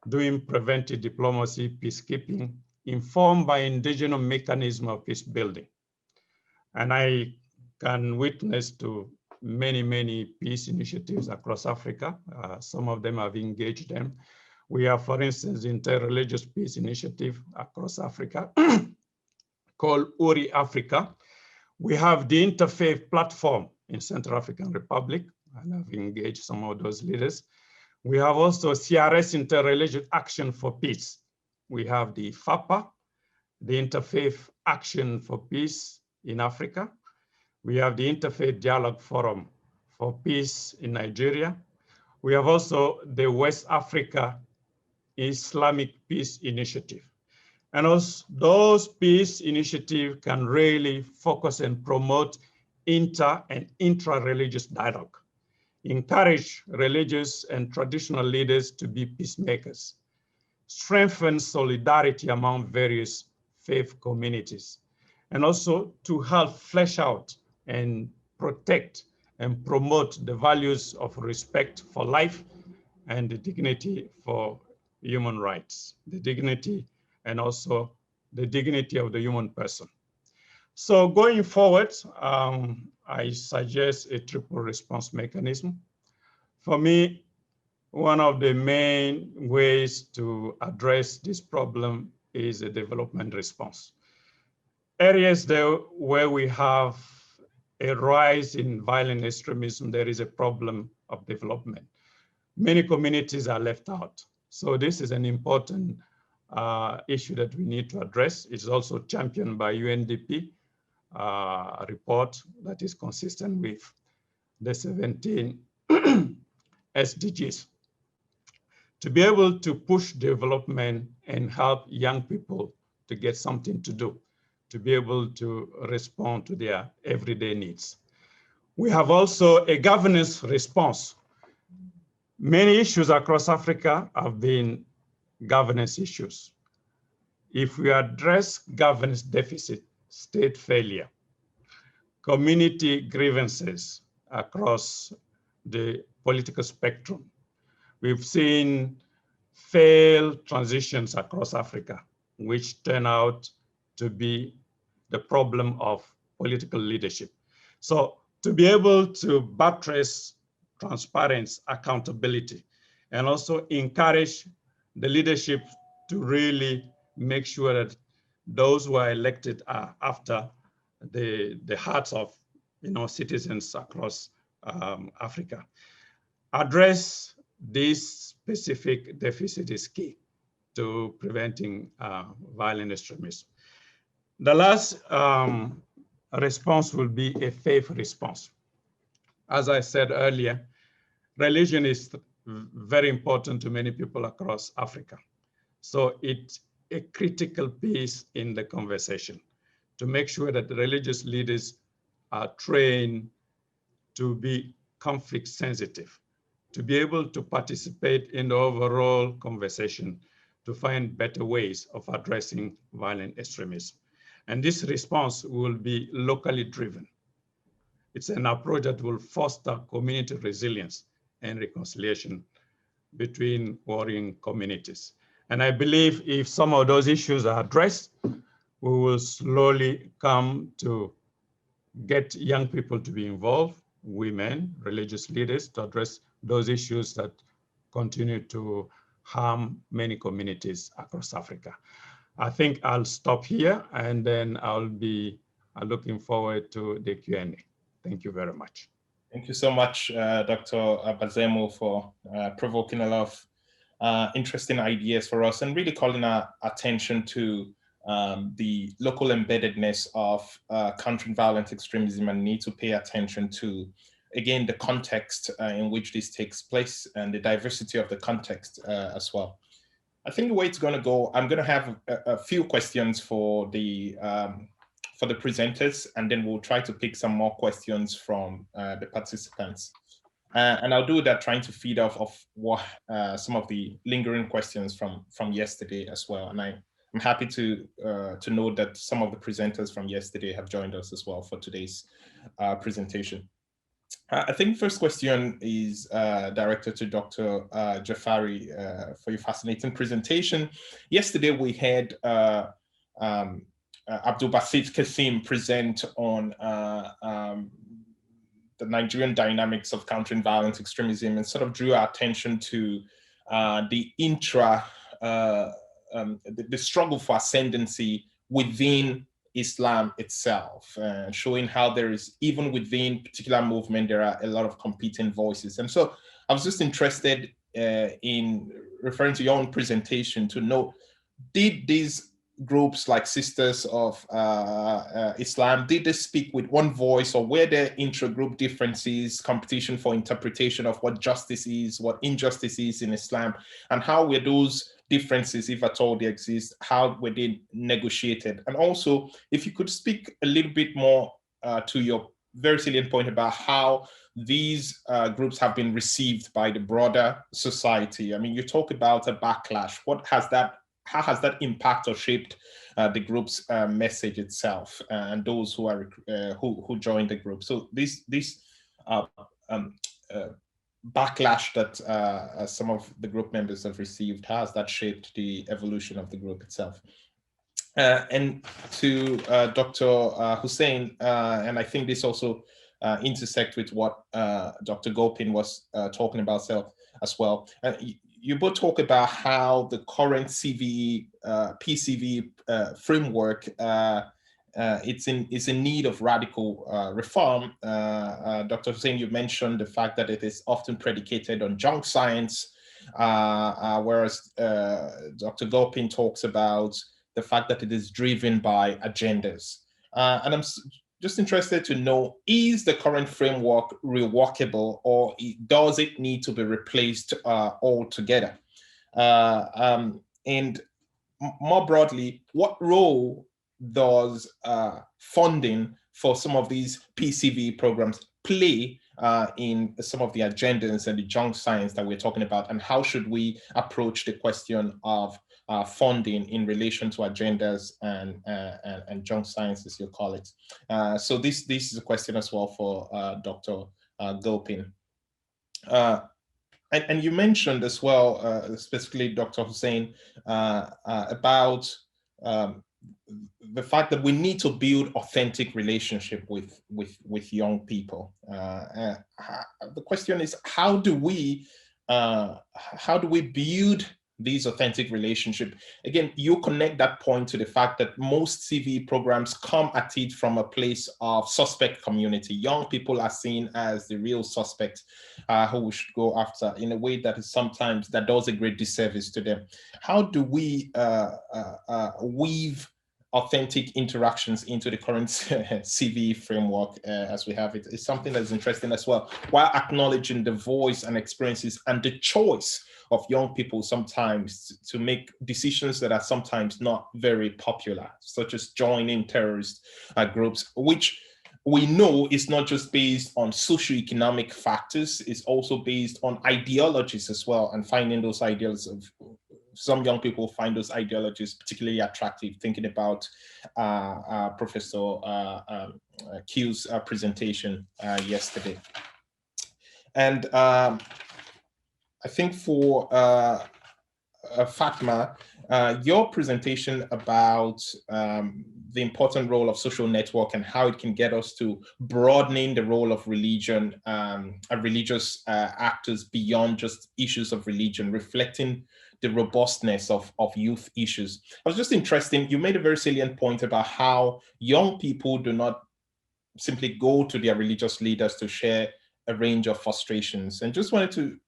doing preventive diplomacy, peacekeeping, informed by indigenous mechanism of peace building. And I can witness to many, many peace initiatives across Africa. Some of them have engaged them. We have, for instance, the Interreligious Peace Initiative across Africa called URI Africa. We have the Interfaith Platform in Central African Republic, and I've engaged some of those leaders. We have also CRS, Interreligious Action for Peace. We have the FAPA, the Interfaith Action for Peace in Africa. We have the Interfaith Dialogue Forum for Peace in Nigeria. We have also the West Africa Islamic Peace Initiative. And also those peace initiatives can really focus and promote inter and intra-religious dialogue, encourage religious and traditional leaders to be peacemakers, strengthen solidarity among various faith communities, and also to help flesh out and protect and promote the values of respect for life and the dignity for human rights, the dignity and also the dignity of the human person. So going forward, I suggest a triple response mechanism. For me, one of the main ways to address this problem is a development response. Areas there where we have a rise in violent extremism, there is a problem of development. Many communities are left out. So this is an important issue that we need to address. It's also championed by UNDP, a report that is consistent with the 17 SDGs. To be able to push development and help young people to get something to do, to be able to respond to their everyday needs. We have also a governance response. Many issues across Africa have been governance issues. If we address governance deficit, state failure, community grievances across the political spectrum. We've seen failed transitions across Africa, which turn out to be the problem of political leadership. So to be able to buttress transparency, accountability, and also encourage the leadership to really make sure that those who are elected are after the hearts of citizens across Africa. Address this specific deficit is key to preventing violent extremism. The last response will be a faith response. As I said earlier, religion is very important to many people across Africa. So it's a critical piece in the conversation to make sure that the religious leaders are trained to be conflict sensitive, to be able to participate in the overall conversation, to find better ways of addressing violent extremism. And this response will be locally driven. It's an approach that will foster community resilience and reconciliation between warring communities. And I believe if some of those issues are addressed, we will slowly come to get young people to be involved, women, religious leaders, to address those issues that continue to harm many communities across Africa. I think I'll stop here, and then I'll be looking forward to the Q&A. Thank you very much. Thank you so much, Dr. Bazemo, for provoking a lot of interesting ideas for us and really calling our attention to the local embeddedness of countering violent extremism and need to pay attention to, again, the context in which this takes place and the diversity of the context as well. I think the way it's going to go, I'm going to have a few questions for the presenters, and then we'll try to pick some more questions from the participants. And I'll do that trying to feed off of what some of the lingering questions from yesterday as well. And I'm happy to note that some of the presenters from yesterday have joined us as well for today's presentation. I think first question is directed to Dr. Jafari for your fascinating presentation. Yesterday we had Abdul Basit Kasim present on the Nigerian dynamics of countering violent extremism and sort of drew our attention to the struggle for ascendancy within Islam itself, showing how there is, even within particular movement, there are a lot of competing voices. And so I was just interested in referring to your own presentation to note, did these groups like Sisters of Islam, did they speak with one voice, or were there intra-group differences, competition for interpretation of what justice is, what injustice is in Islam, and how were those differences, if at all they exist, how were they negotiated? And also, if you could speak a little bit more to your very salient point about how these groups have been received by the broader society. I mean, you talk about a backlash. How has that impacted or shaped the group's message itself and those who are who joined the group? So this backlash that some of the group members have received, how has that shaped the evolution of the group itself? And to Dr. Hussein, and I think this also intersects with what Dr. Gopin was talking about as well. You both talk about how the current CVE, PCV framework it's in need of radical reform. Dr. Hussein, you mentioned the fact that it is often predicated on junk science, whereas Dr. Gopin talks about the fact that it is driven by agendas. And I'm just interested to know, is the current framework reworkable, or does it need to be replaced altogether? And more broadly, what role does funding for some of these PCV programs play in some of the agendas and the junk science that we're talking about, and how should we approach the question of funding in relation to agendas and junk science, as you call it? So this is a question as well for Dr. Gopin. And you mentioned as well, specifically Dr. Hussein, about the fact that we need to build authentic relationship with young people. The question is, how do we build these authentic relationship? Again, you connect that point to the fact that most CV programs come at it from a place of suspect community. Young people are seen as the real suspect who we should go after, in a way that is sometimes that does a great disservice to them. How do we weave authentic interactions into the current CV framework as we have it? It's something that's interesting as well, while acknowledging the voice and experiences and the choice of young people sometimes to make decisions that are sometimes not very popular, such as joining terrorist groups, which we know is not just based on socioeconomic factors, it's also based on ideologies as well, and finding those ideals of some young people find those ideologies particularly attractive, thinking about Professor Q's presentation yesterday. And I think for Fatma, your presentation about the important role of social network and how it can get us to broadening the role of religion, religious actors beyond just issues of religion, reflecting the robustness of youth issues. I was just interested, you made a very salient point about how young people do not simply go to their religious leaders to share a range of frustrations, and just wanted to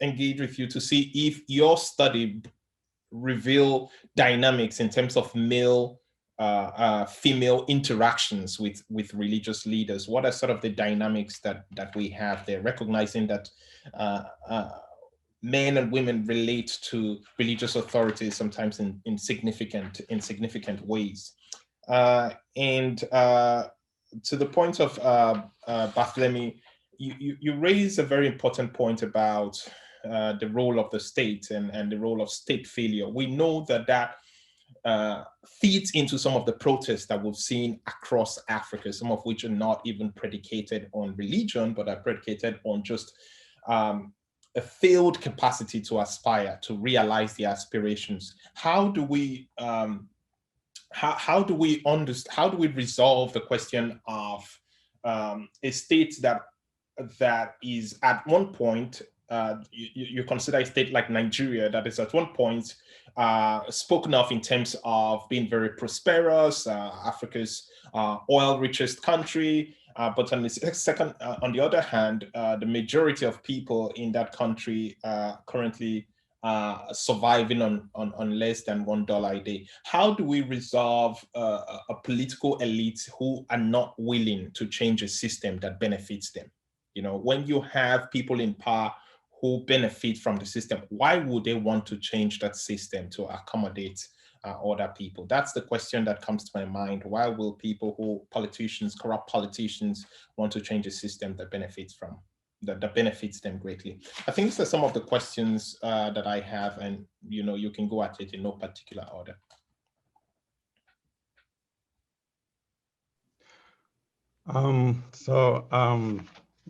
engage with you to see if your study reveal dynamics in terms of male female interactions with religious leaders. What are sort of the dynamics that we have there, recognizing that men and women relate to religious authorities sometimes in significant ways. And to the point of Barthélemy, you raise a very important point about the role of the state and the role of state failure. We know that feeds into some of the protests that we've seen across Africa, some of which are not even predicated on religion, but are predicated on just a failed capacity to aspire, to realize their aspirations. How do we how do we resolve the question of a state that is at one point, you consider a state like Nigeria that is at one point spoken of in terms of being very prosperous, Africa's oil richest country, but on the other hand, the majority of people in that country currently surviving on less than $1 a day. How do we resolve a political elite who are not willing to change a system that benefits them? You know, when you have people in power who benefit from the system, why would they want to change that system to accommodate other people? That's the question that comes to my mind. Why will people corrupt politicians, want to change a system that benefits them greatly? I think these are some of the questions that I have, and you can go at it in no particular order.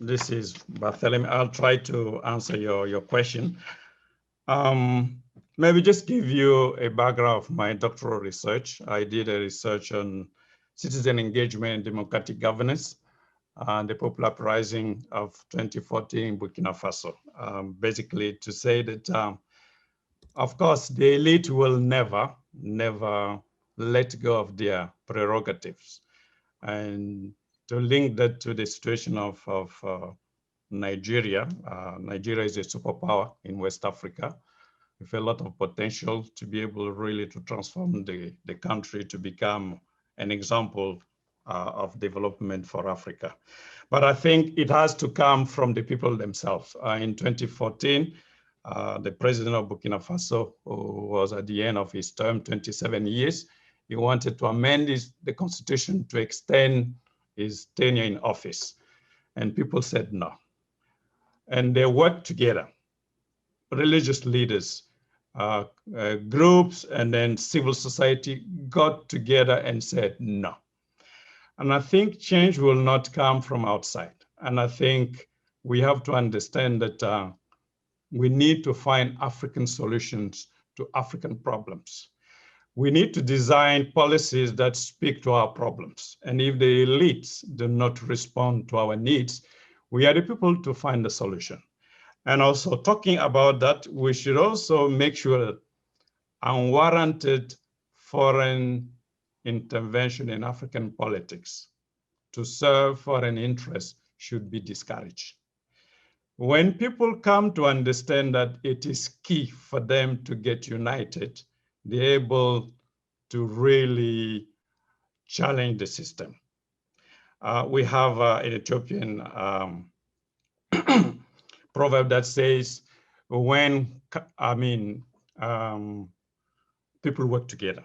This is Barthélemy. I'll try to answer your question. Maybe just give you a background of my doctoral research. I did a research on citizen engagement and democratic governance and the popular uprising of 2014 in Burkina Faso. Basically to say that, of course, the elite will never let go of their prerogatives. And to link that to the situation of Nigeria, Nigeria is a superpower in West Africa with a lot of potential to be able really to transform the country to become an example of development for Africa. But I think it has to come from the people themselves. In 2014, the president of Burkina Faso, who was at the end of his term, 27 years, he wanted to amend the constitution to extend his tenure in office. And people said no. And they worked together, religious leaders, groups, and then civil society got together and said no. And I think change will not come from outside. And I think we have to understand that we need to find African solutions to African problems. We need to design policies that speak to our problems. And if the elites do not respond to our needs, we are the people to find the solution. And also talking about that, we should also make sure that unwarranted foreign intervention in African politics to serve foreign interests should be discouraged. When people come to understand that it is key for them to get united, they're able to really challenge the system. We have an Ethiopian proverb that says, when, people work together,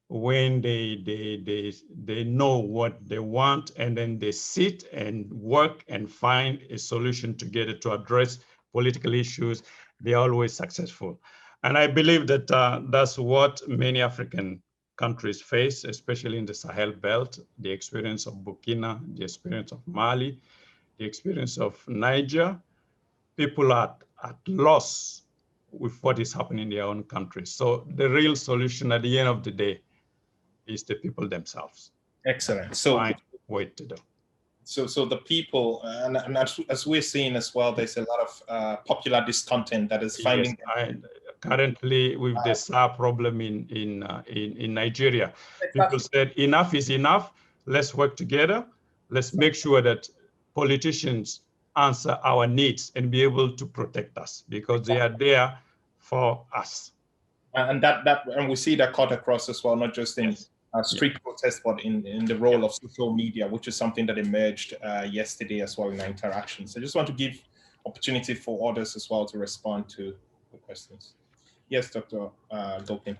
when they know what they want, and then they sit and work and find a solution together to address political issues, they're always successful. And I believe that that's what many African countries face, especially in the Sahel belt, the experience of Burkina, the experience of Mali, the experience of Niger. People are at loss with what is happening in their own countries. So the real solution at the end of the day is the people themselves. Excellent. So find a way to do. So the people, and as we're seeing as well, there's a lot of popular discontent that is finding. Yes, currently with the SAR problem in Nigeria, people said enough is enough. Let's work together. Let's make sure that politicians answer our needs and be able to protect us, because they are there for us. And and we see that cut across as well, not just in street protests, but in the role of social media, which is something that emerged yesterday as well in our interactions. So I just want to give opportunity for others as well to respond to the questions. Yes, Dr. Gopin.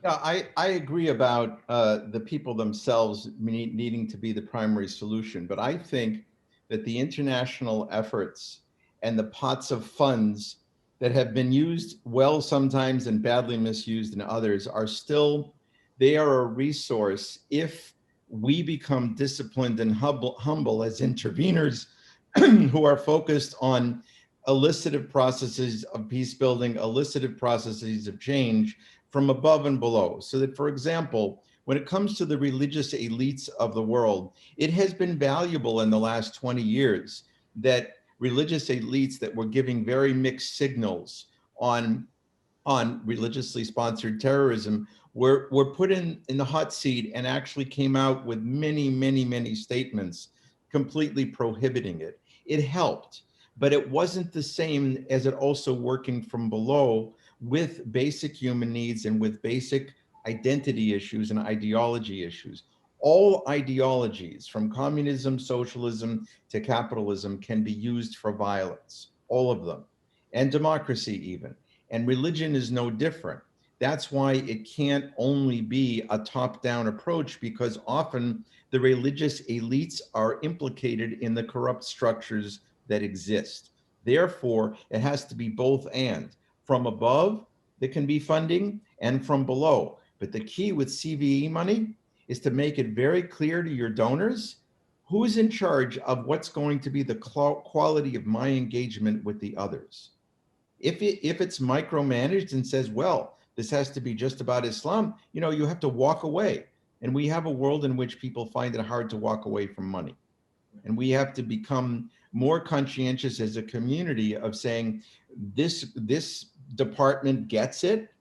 Yeah, I agree about the people themselves needing to be the primary solution, but I think that the international efforts and the pots of funds that have been used well sometimes and badly misused in others are still, they are a resource if we become disciplined and humble as interveners who are focused on elicitive processes of peace building, elicitive processes of change from above and below. So that, for example, when it comes to the religious elites of the world, it has been valuable in the last 20 years that religious elites that were giving very mixed signals on religiously sponsored terrorism were put in the hot seat and actually came out with many statements completely prohibiting it. It helped, but it wasn't the same as it also working from below with basic human needs and with basic identity issues and ideology issues. All ideologies, from communism, socialism to capitalism, can be used for violence, all of them, and democracy even. And religion is no different. That's why it can't only be a top-down approach, because often the religious elites are implicated in the corrupt structures that exist. Therefore, it has to be both and. From above, there can be funding, and from below. But the key with CVE money is to make it very clear to your donors who's in charge of what's going to be the quality of my engagement with the others. If it's micromanaged and says, well, this has to be just about Islam, you have to walk away. And we have a world in which people find it hard to walk away from money. And we have to become more conscientious as a community of saying, this department gets it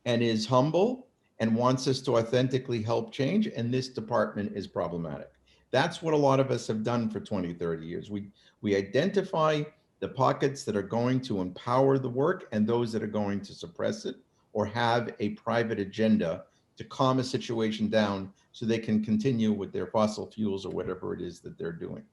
and is humble and wants us to authentically help change, and this department is problematic. That's what a lot of us have done for 20, 30 years. We identify the pockets that are going to empower the work and those that are going to suppress it or have a private agenda to calm a situation down so they can continue with their fossil fuels or whatever it is that they're doing.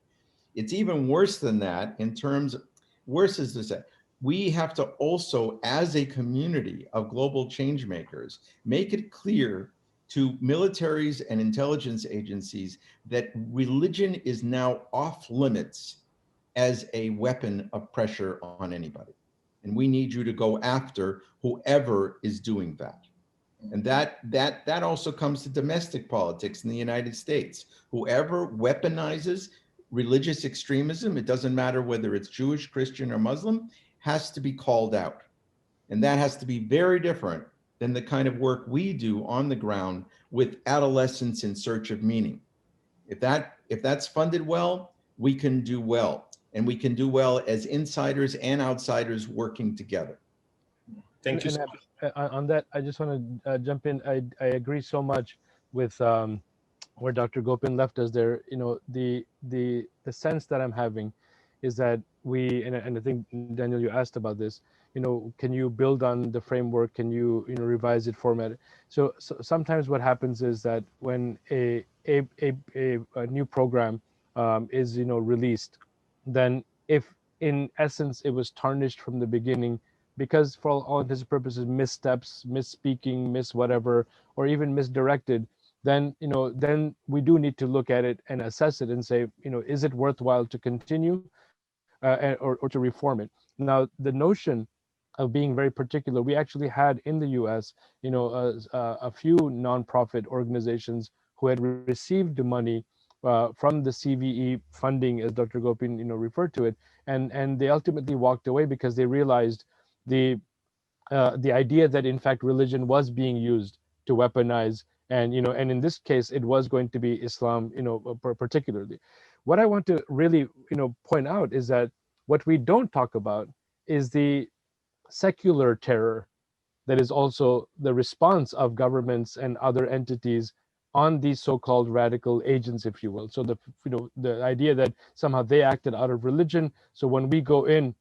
It's even worse than that in terms of, worse is this, we have to also, as a community of global change makers, make it clear to militaries and intelligence agencies that religion is now off limits as a weapon of pressure on anybody. And we need you to go after whoever is doing that. And that also comes to domestic politics in the United States. Whoever weaponizes religious extremism, it doesn't matter whether it's Jewish, Christian, or Muslim, has to be called out. And that has to be very different than the kind of work we do on the ground with adolescents in search of meaning. If that's funded well, we can do well. And we can do well as insiders and outsiders working together. Thank you so much. On that, I just want to jump in. I agree so much with where Dr. Gopin left us there. You know, the sense that I'm having is that we, and I think, Daniel, you asked about this, you know, can you build on the framework? Can you revise it, format it? So sometimes what happens is that when a new program is, released, then if in essence it was tarnished from the beginning, because for all intents and purposes, missteps, misspeaking, whatever, or even misdirected, then, then we do need to look at it and assess it and say, is it worthwhile to continue or to reform it? Now, the notion of being very particular, we actually had in the US, a few nonprofit organizations who had received the money from the CVE funding, as Dr. Gopin, referred to it, and they ultimately walked away because they realized the idea that in fact religion was being used to weaponize, and and in this case it was going to be Islam, particularly. What I want to really point out is that what we don't talk about is the secular terror that is also the response of governments and other entities on these so-called radical agents, if you will. So the idea that somehow they acted out of religion, so when we go in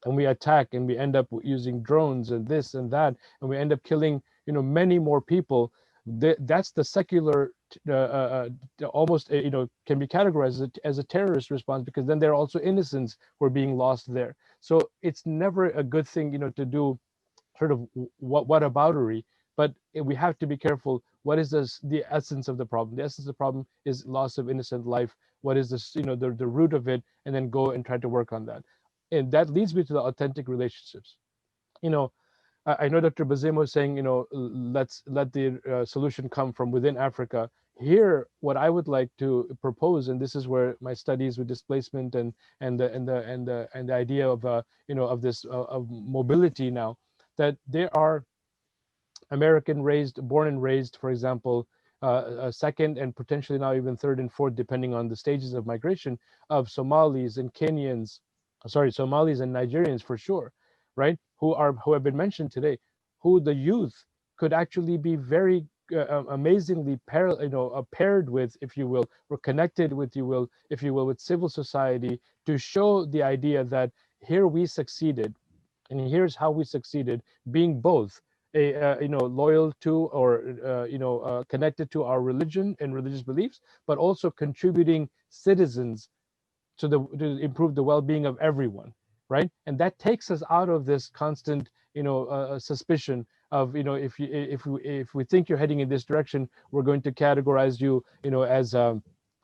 and we attack and we end up using drones and this and that, and we end up killing many more people, that's the secular almost can be categorized as a terrorist response, because then there are also innocents who are being lost there. So it's never a good thing to do sort of whataboutery, but we have to be careful. What is the essence of the problem? The essence of the problem is loss of innocent life. What is this, the root of it, and then go and try to work on that. And that leads me to the authentic relationships. I know Dr. Bazemo is saying, let's let the solution come from within Africa. Here, what I would like to propose, and this is where my studies with displacement and the idea of of this of mobility now, that there are born and raised, for example, second and potentially now even third and fourth, depending on the stages of migration, of Somalis and Kenyans, Somalis and Nigerians for sure, right? Who have been mentioned today, who the youth could actually be very amazingly paired with, if you will, or connected with, if you will, with civil society, to show the idea that here we succeeded, and here's how we succeeded, being both loyal to or connected to our religion and religious beliefs, but also contributing citizens to improve the well-being of everyone, right? And that takes us out of this constant suspicion of if we think you're heading in this direction, we're going to categorize you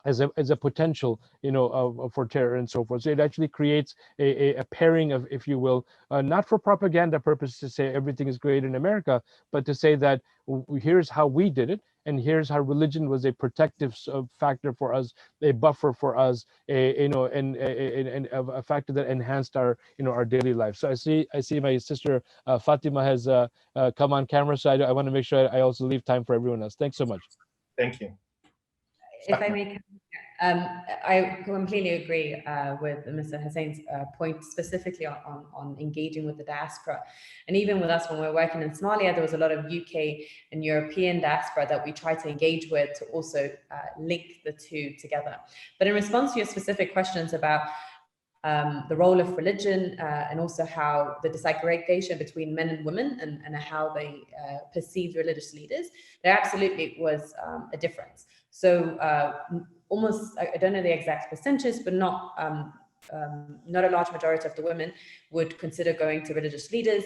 as a potential for terror and so forth. So it actually creates a pairing of, if you will, not for propaganda purposes to say everything is great in America, but to say that here's how we did it, and here's how religion was a protective factor for us, a buffer for us, and a factor that enhanced our our daily life. So I see my sister Fatima has come on camera, so I want to make sure I also leave time for everyone else. Thanks so much. Thank you. If I may, I completely agree with Mr. Hussein's point, specifically on engaging with the diaspora. And even with us, when we're working in Somalia, there was a lot of UK and European diaspora that we try to engage with to also link the two together. But in response to your specific questions about the role of religion and also how the disaggregation between men and women and how they perceived religious leaders, there absolutely was a difference. So almost, I don't know the exact percentages, but not a large majority of the women would consider going to religious leaders.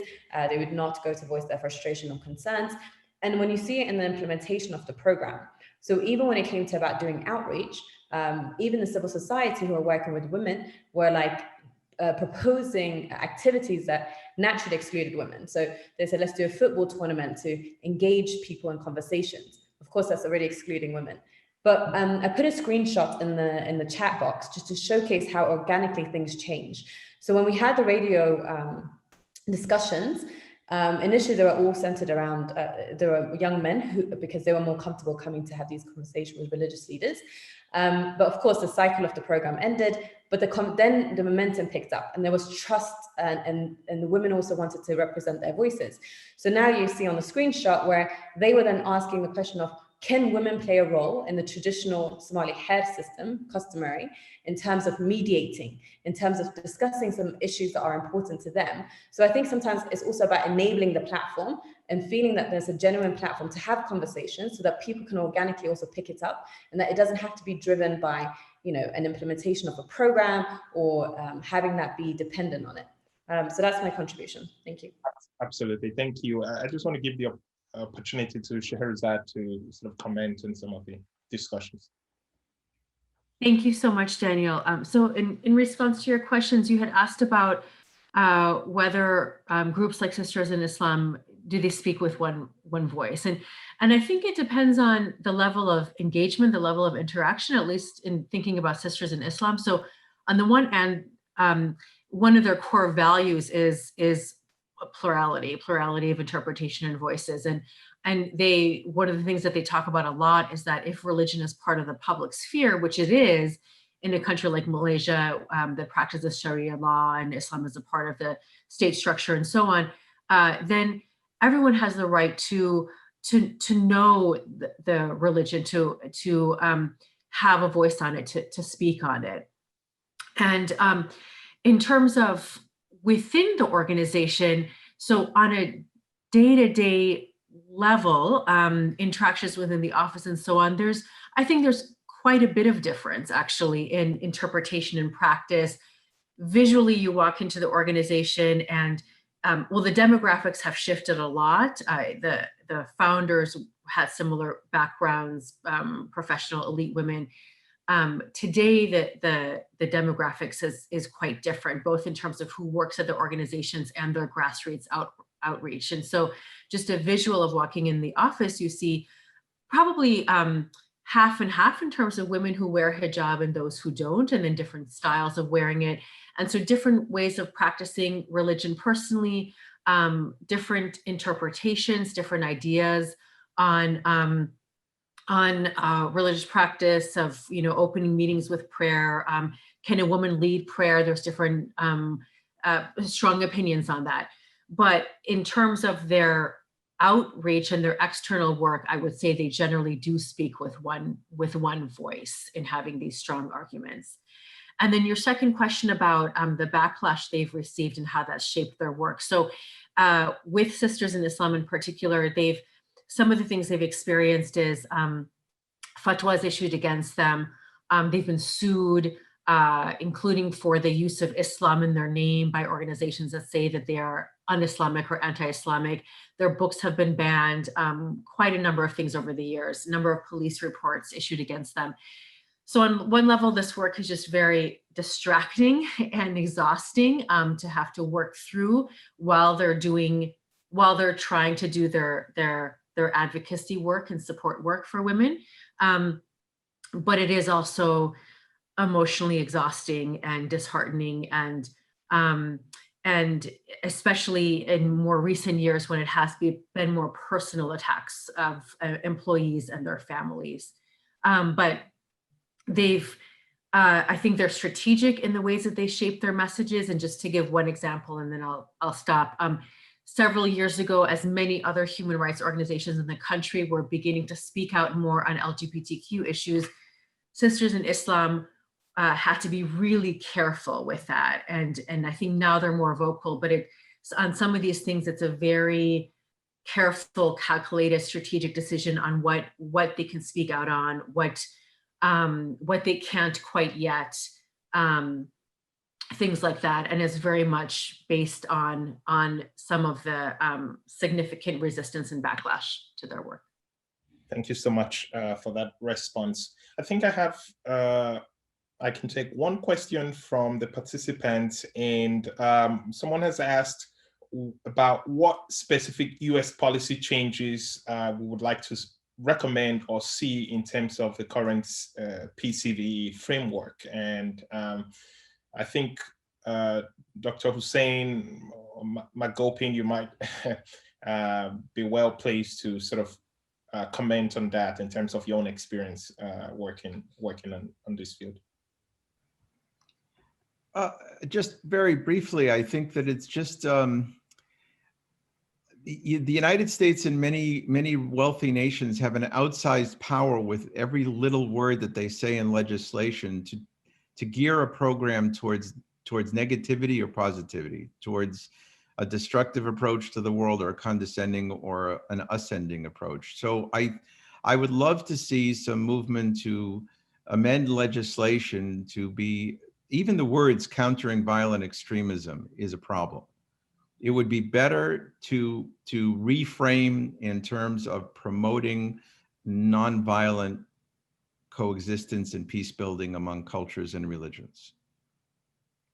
They would not go to voice their frustration or concerns. And when you see it in the implementation of the program, so even when it came to about doing outreach, even the civil society who are working with women were like proposing activities that naturally excluded women. So they said, let's do a football tournament to engage people in conversations. Of course, that's already excluding women. But I put a screenshot in the chat box just to showcase how organically things change. So when we had the radio discussions, initially they were all centered around, there were young men who, because they were more comfortable coming to have these conversations with religious leaders. But of course, the cycle of the program ended, but then the momentum picked up and there was trust, and the women also wanted to represent their voices. So now you see on the screenshot where they were then asking the question of, can women play a role in the traditional Somali head system, customary, in terms of mediating, in terms of discussing some issues that are important to them? So I think sometimes it's also about enabling the platform and feeling that there's a genuine platform to have conversations so that people can organically also pick it up, and that it doesn't have to be driven by, you know, an implementation of a program or having that be dependent on it. So that's my contribution. Thank you. Absolutely, thank you. I just want to give the opportunity to Scheherazade to sort of comment on some of the discussions. Thank you so much, Daniel. So in response to your questions, you had asked about whether groups like Sisters in Islam, do they speak with one voice? And I think it depends on the level of engagement, the level of interaction, at least in thinking about Sisters in Islam. So on the one hand, one of their core values is plurality of interpretation and voices. And one of the things that they talk about a lot is that if religion is part of the public sphere, which it is in a country like Malaysia, that practices Sharia law and Islam is a part of the state structure and so on, then everyone has the right to know the religion, to have a voice on it, to speak on it. And in terms of within the organization, so on a day-to-day level, interactions within the office and so on, I think there's quite a bit of difference actually in interpretation and practice. Visually, you walk into the organization and well, the demographics have shifted a lot. The founders had similar backgrounds, professional elite women. Today, the demographics is quite different, both in terms of who works at the organizations and their grassroots outreach. And so just a visual of walking in the office, you see probably half and half in terms of women who wear hijab and those who don't, and then different styles of wearing it. And so different ways of practicing religion personally, different interpretations, different ideas on religious practice of, you know, opening meetings with prayer. Can a woman lead prayer? There's different strong opinions on that. But in terms of their outreach and their external work, I would say they generally do speak with one voice in having these strong arguments. And then your second question about the backlash they've received and how that's shaped their work. So with Sisters in Islam in particular, some of the things they've experienced is fatwas issued against them. They've been sued, including for the use of Islam in their name by organizations that say that they are un-Islamic or anti-Islamic. Their books have been banned, quite a number of things over the years, a number of police reports issued against them. So on one level, this work is just very distracting and exhausting to have to work through while they're trying to do their advocacy work and support work for women. But it is also emotionally exhausting and disheartening, and especially in more recent years when it has been more personal attacks of employees and their families. But I think they're strategic in the ways that they shape their messages. And just to give one example, and then I'll stop. Several years ago, as many other human rights organizations in the country were beginning to speak out more on LGBTQ issues, Sisters in Islam had to be really careful with that. And I think now they're more vocal, but on some of these things, it's a very careful, calculated, strategic decision on what they can speak out on, what they can't quite yet, things like that. And it's very much based on some of the significant resistance and backlash to their work. Thank you so much for that response. I think I can take one question from the participants, and someone has asked about what specific US policy changes we would like to recommend or see in terms of the current PCV framework. And I think Dr. Hussein or Magopin, you might be well placed to sort of comment on that in terms of your own experience working on this field. Just very briefly, I think that it's just the United States and many wealthy nations have an outsized power with every little word that they say in legislation to gear a program towards negativity or positivity, towards a destructive approach to the world or a condescending or an ascending approach. So I would love to see some movement to amend legislation to be, even the words countering violent extremism is a problem. It would be better to reframe in terms of promoting nonviolent coexistence and peace building among cultures and religions.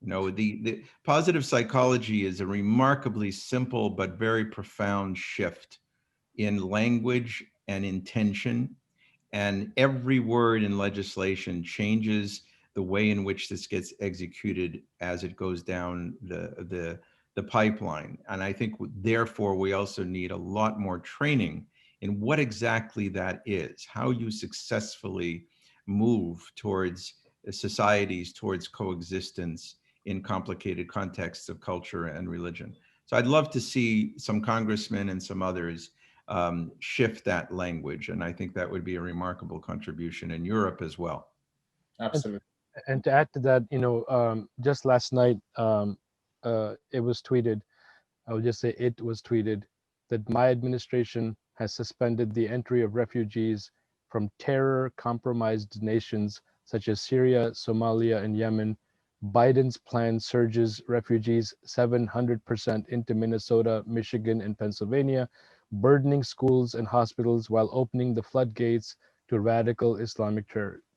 You know, the positive psychology is a remarkably simple but very profound shift in language and intention, and every word in legislation changes the way in which this gets executed as it goes down the pipeline. And I think therefore we also need a lot more training in what exactly that is, how you successfully move towards societies, towards coexistence in complicated contexts of culture and religion. So I'd love to see some congressmen and some others shift that language. And I think that would be a remarkable contribution in Europe as well. Absolutely. And to add to that, you know, just last night, it was tweeted, I would just say it was tweeted, that my administration has suspended the entry of refugees from terror-compromised nations such as Syria, Somalia, and Yemen. Biden's plan surges refugees 700% into Minnesota, Michigan, and Pennsylvania, burdening schools and hospitals while opening the floodgates to radical Islamic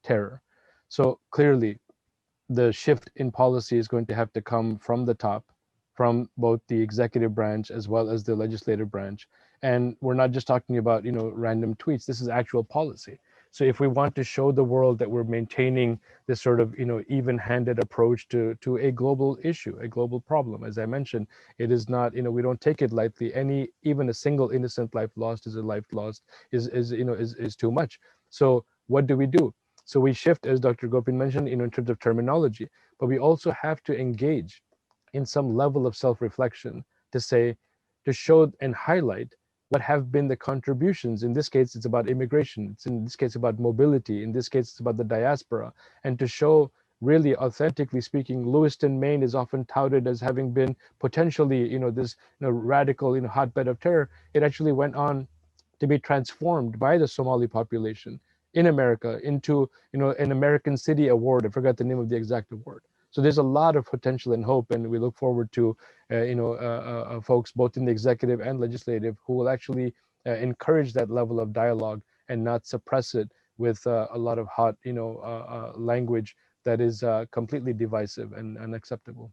terror. So clearly, the shift in policy is going to have to come from the top, from both the executive branch as well as the legislative branch. And we're not just talking about, you know, random tweets. This is actual policy. So if we want to show the world that we're maintaining this sort of, you know, even-handed approach to a global issue, a global problem, as I mentioned, it is not, you know, we don't take it lightly. Even a single innocent life lost is a life lost, is too much. So what do? So we shift, as Dr. Gopin mentioned, you know, in terms of terminology, but we also have to engage in some level of self-reflection to show and highlight what have been the contributions. In this case, it's about immigration. It's in this case about mobility. In this case, it's about the diaspora. And to show, really authentically speaking, Lewiston, Maine is often touted as having been potentially, you know, this, you know, radical, you know, hotbed of terror. It actually went on to be transformed by the Somali population in America into, you know, an American City Award. I forgot the name of the exact award. So there's a lot of potential and hope, and we look forward to, folks both in the executive and legislative who will actually encourage that level of dialogue and not suppress it with a lot of hot, language that is completely divisive and unacceptable.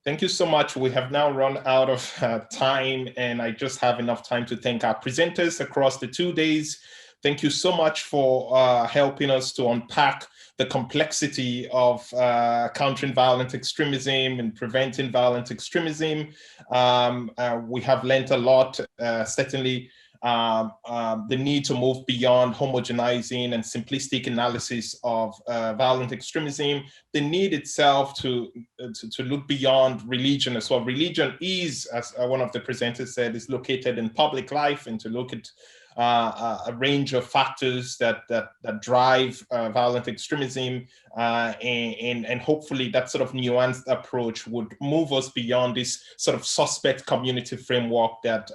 Thank you so much. We have now run out of time, and I just have enough time to thank our presenters across the 2 days. Thank you so much for helping us to unpack the complexity of countering violent extremism and preventing violent extremism. We have learned a lot, certainly the need to move beyond homogenizing and simplistic analysis of violent extremism, the need itself to look beyond religion as well. Religion is, as one of the presenters said, is located in public life, and to look at a range of factors that drive violent extremism, and hopefully that sort of nuanced approach would move us beyond this sort of suspect community framework that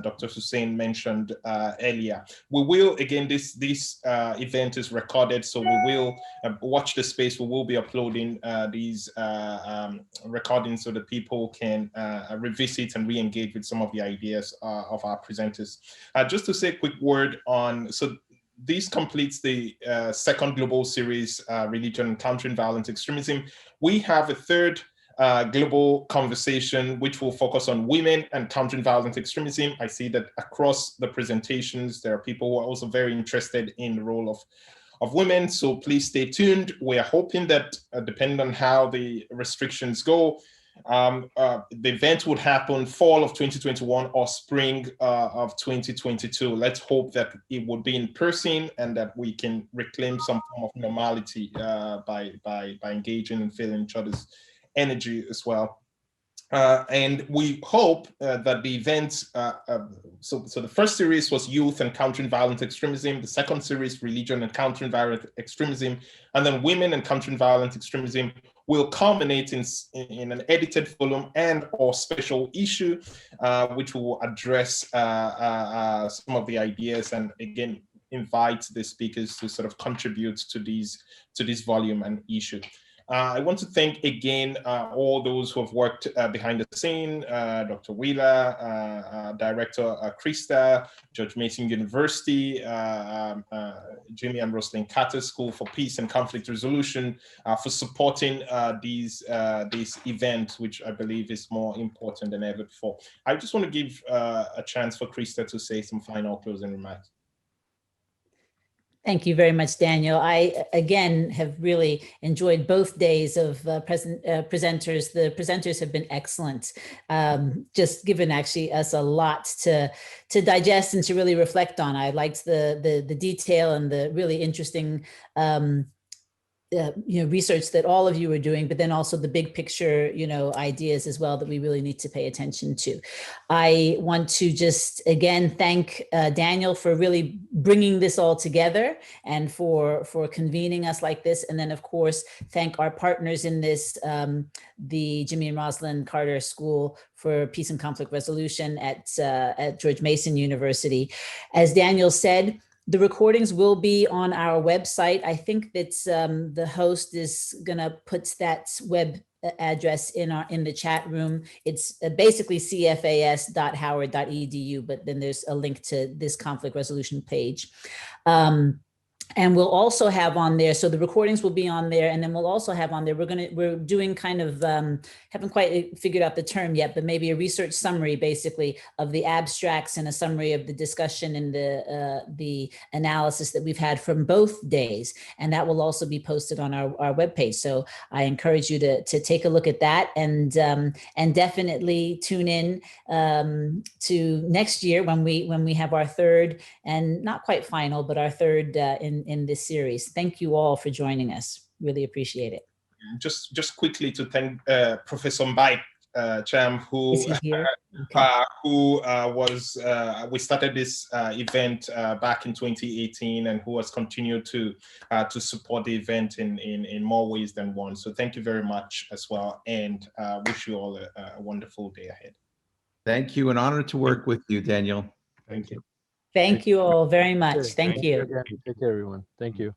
Dr. Hussein mentioned earlier. We will, again, this event is recorded, so we will watch the space. We will be uploading these recordings so that people can revisit and re-engage with some of the ideas of our presenters. Just to say a quick word on, so this completes the second global series, Religion Countering Violent Extremism. We have a third global conversation, which will focus on women and countering violent extremism. I see that across the presentations, there are people who are also very interested in the role of women. So please stay tuned. We are hoping that depending on how the restrictions go, the event would happen fall of 2021 or spring of 2022. Let's hope that it would be in person and that we can reclaim some form of normality by engaging and feeling each other's energy as well. And we hope that the events, so the first series was Youth and Countering Violent Extremism, the second series, Religion and Countering Violent Extremism, and then Women and Countering Violent Extremism will culminate in an edited volume and or special issue, which will address some of the ideas and again, invite the speakers to sort of contribute to this volume and issue. I want to thank again all those who have worked behind the scene, Dr. Wheeler, Director Krista, George Mason University, Jimmy and Rosalynn Carter School for Peace and Conflict Resolution for supporting this event, which I believe is more important than ever before. I just want to give a chance for Krista to say some final closing remarks. Thank you very much, Daniel. I, again, have really enjoyed both days of presenters. The presenters have been excellent, just given actually us a lot to digest and to really reflect on. I liked the detail and the really interesting research that all of you are doing, but then also the big picture, ideas as well that we really need to pay attention to. I want to just again thank Daniel for really bringing this all together and for convening us like this, and then of course thank our partners in this, the Jimmy and Rosalynn Carter School for Peace and Conflict Resolution at George Mason University. As Daniel said, the recordings will be on our website. I think that the host is gonna put that web address in the chat room. It's basically cfas.howard.edu, but then there's a link to this conflict resolution page. And we'll also have on there, so the recordings will be on there, and then we'll also have on there, we're doing kind of, haven't quite figured out the term yet, but maybe a research summary basically of the abstracts and a summary of the discussion and the analysis that we've had from both days. And that will also be posted on our webpage. So I encourage you to take a look at that and definitely tune in to next year when we have our third and not quite final, but our third in this series. Thank you all for joining us. Really appreciate it. Just quickly to thank Professor Mike Cham, who Is he here? Okay. We started this event back in 2018, and who has continued to support the event in more ways than one. So thank you very much as well, and wish you all a wonderful day ahead. Thank you. An honor to work with you, Daniel. Thank you. Thank you all very much. Thank you. Take care, everyone. Thank you.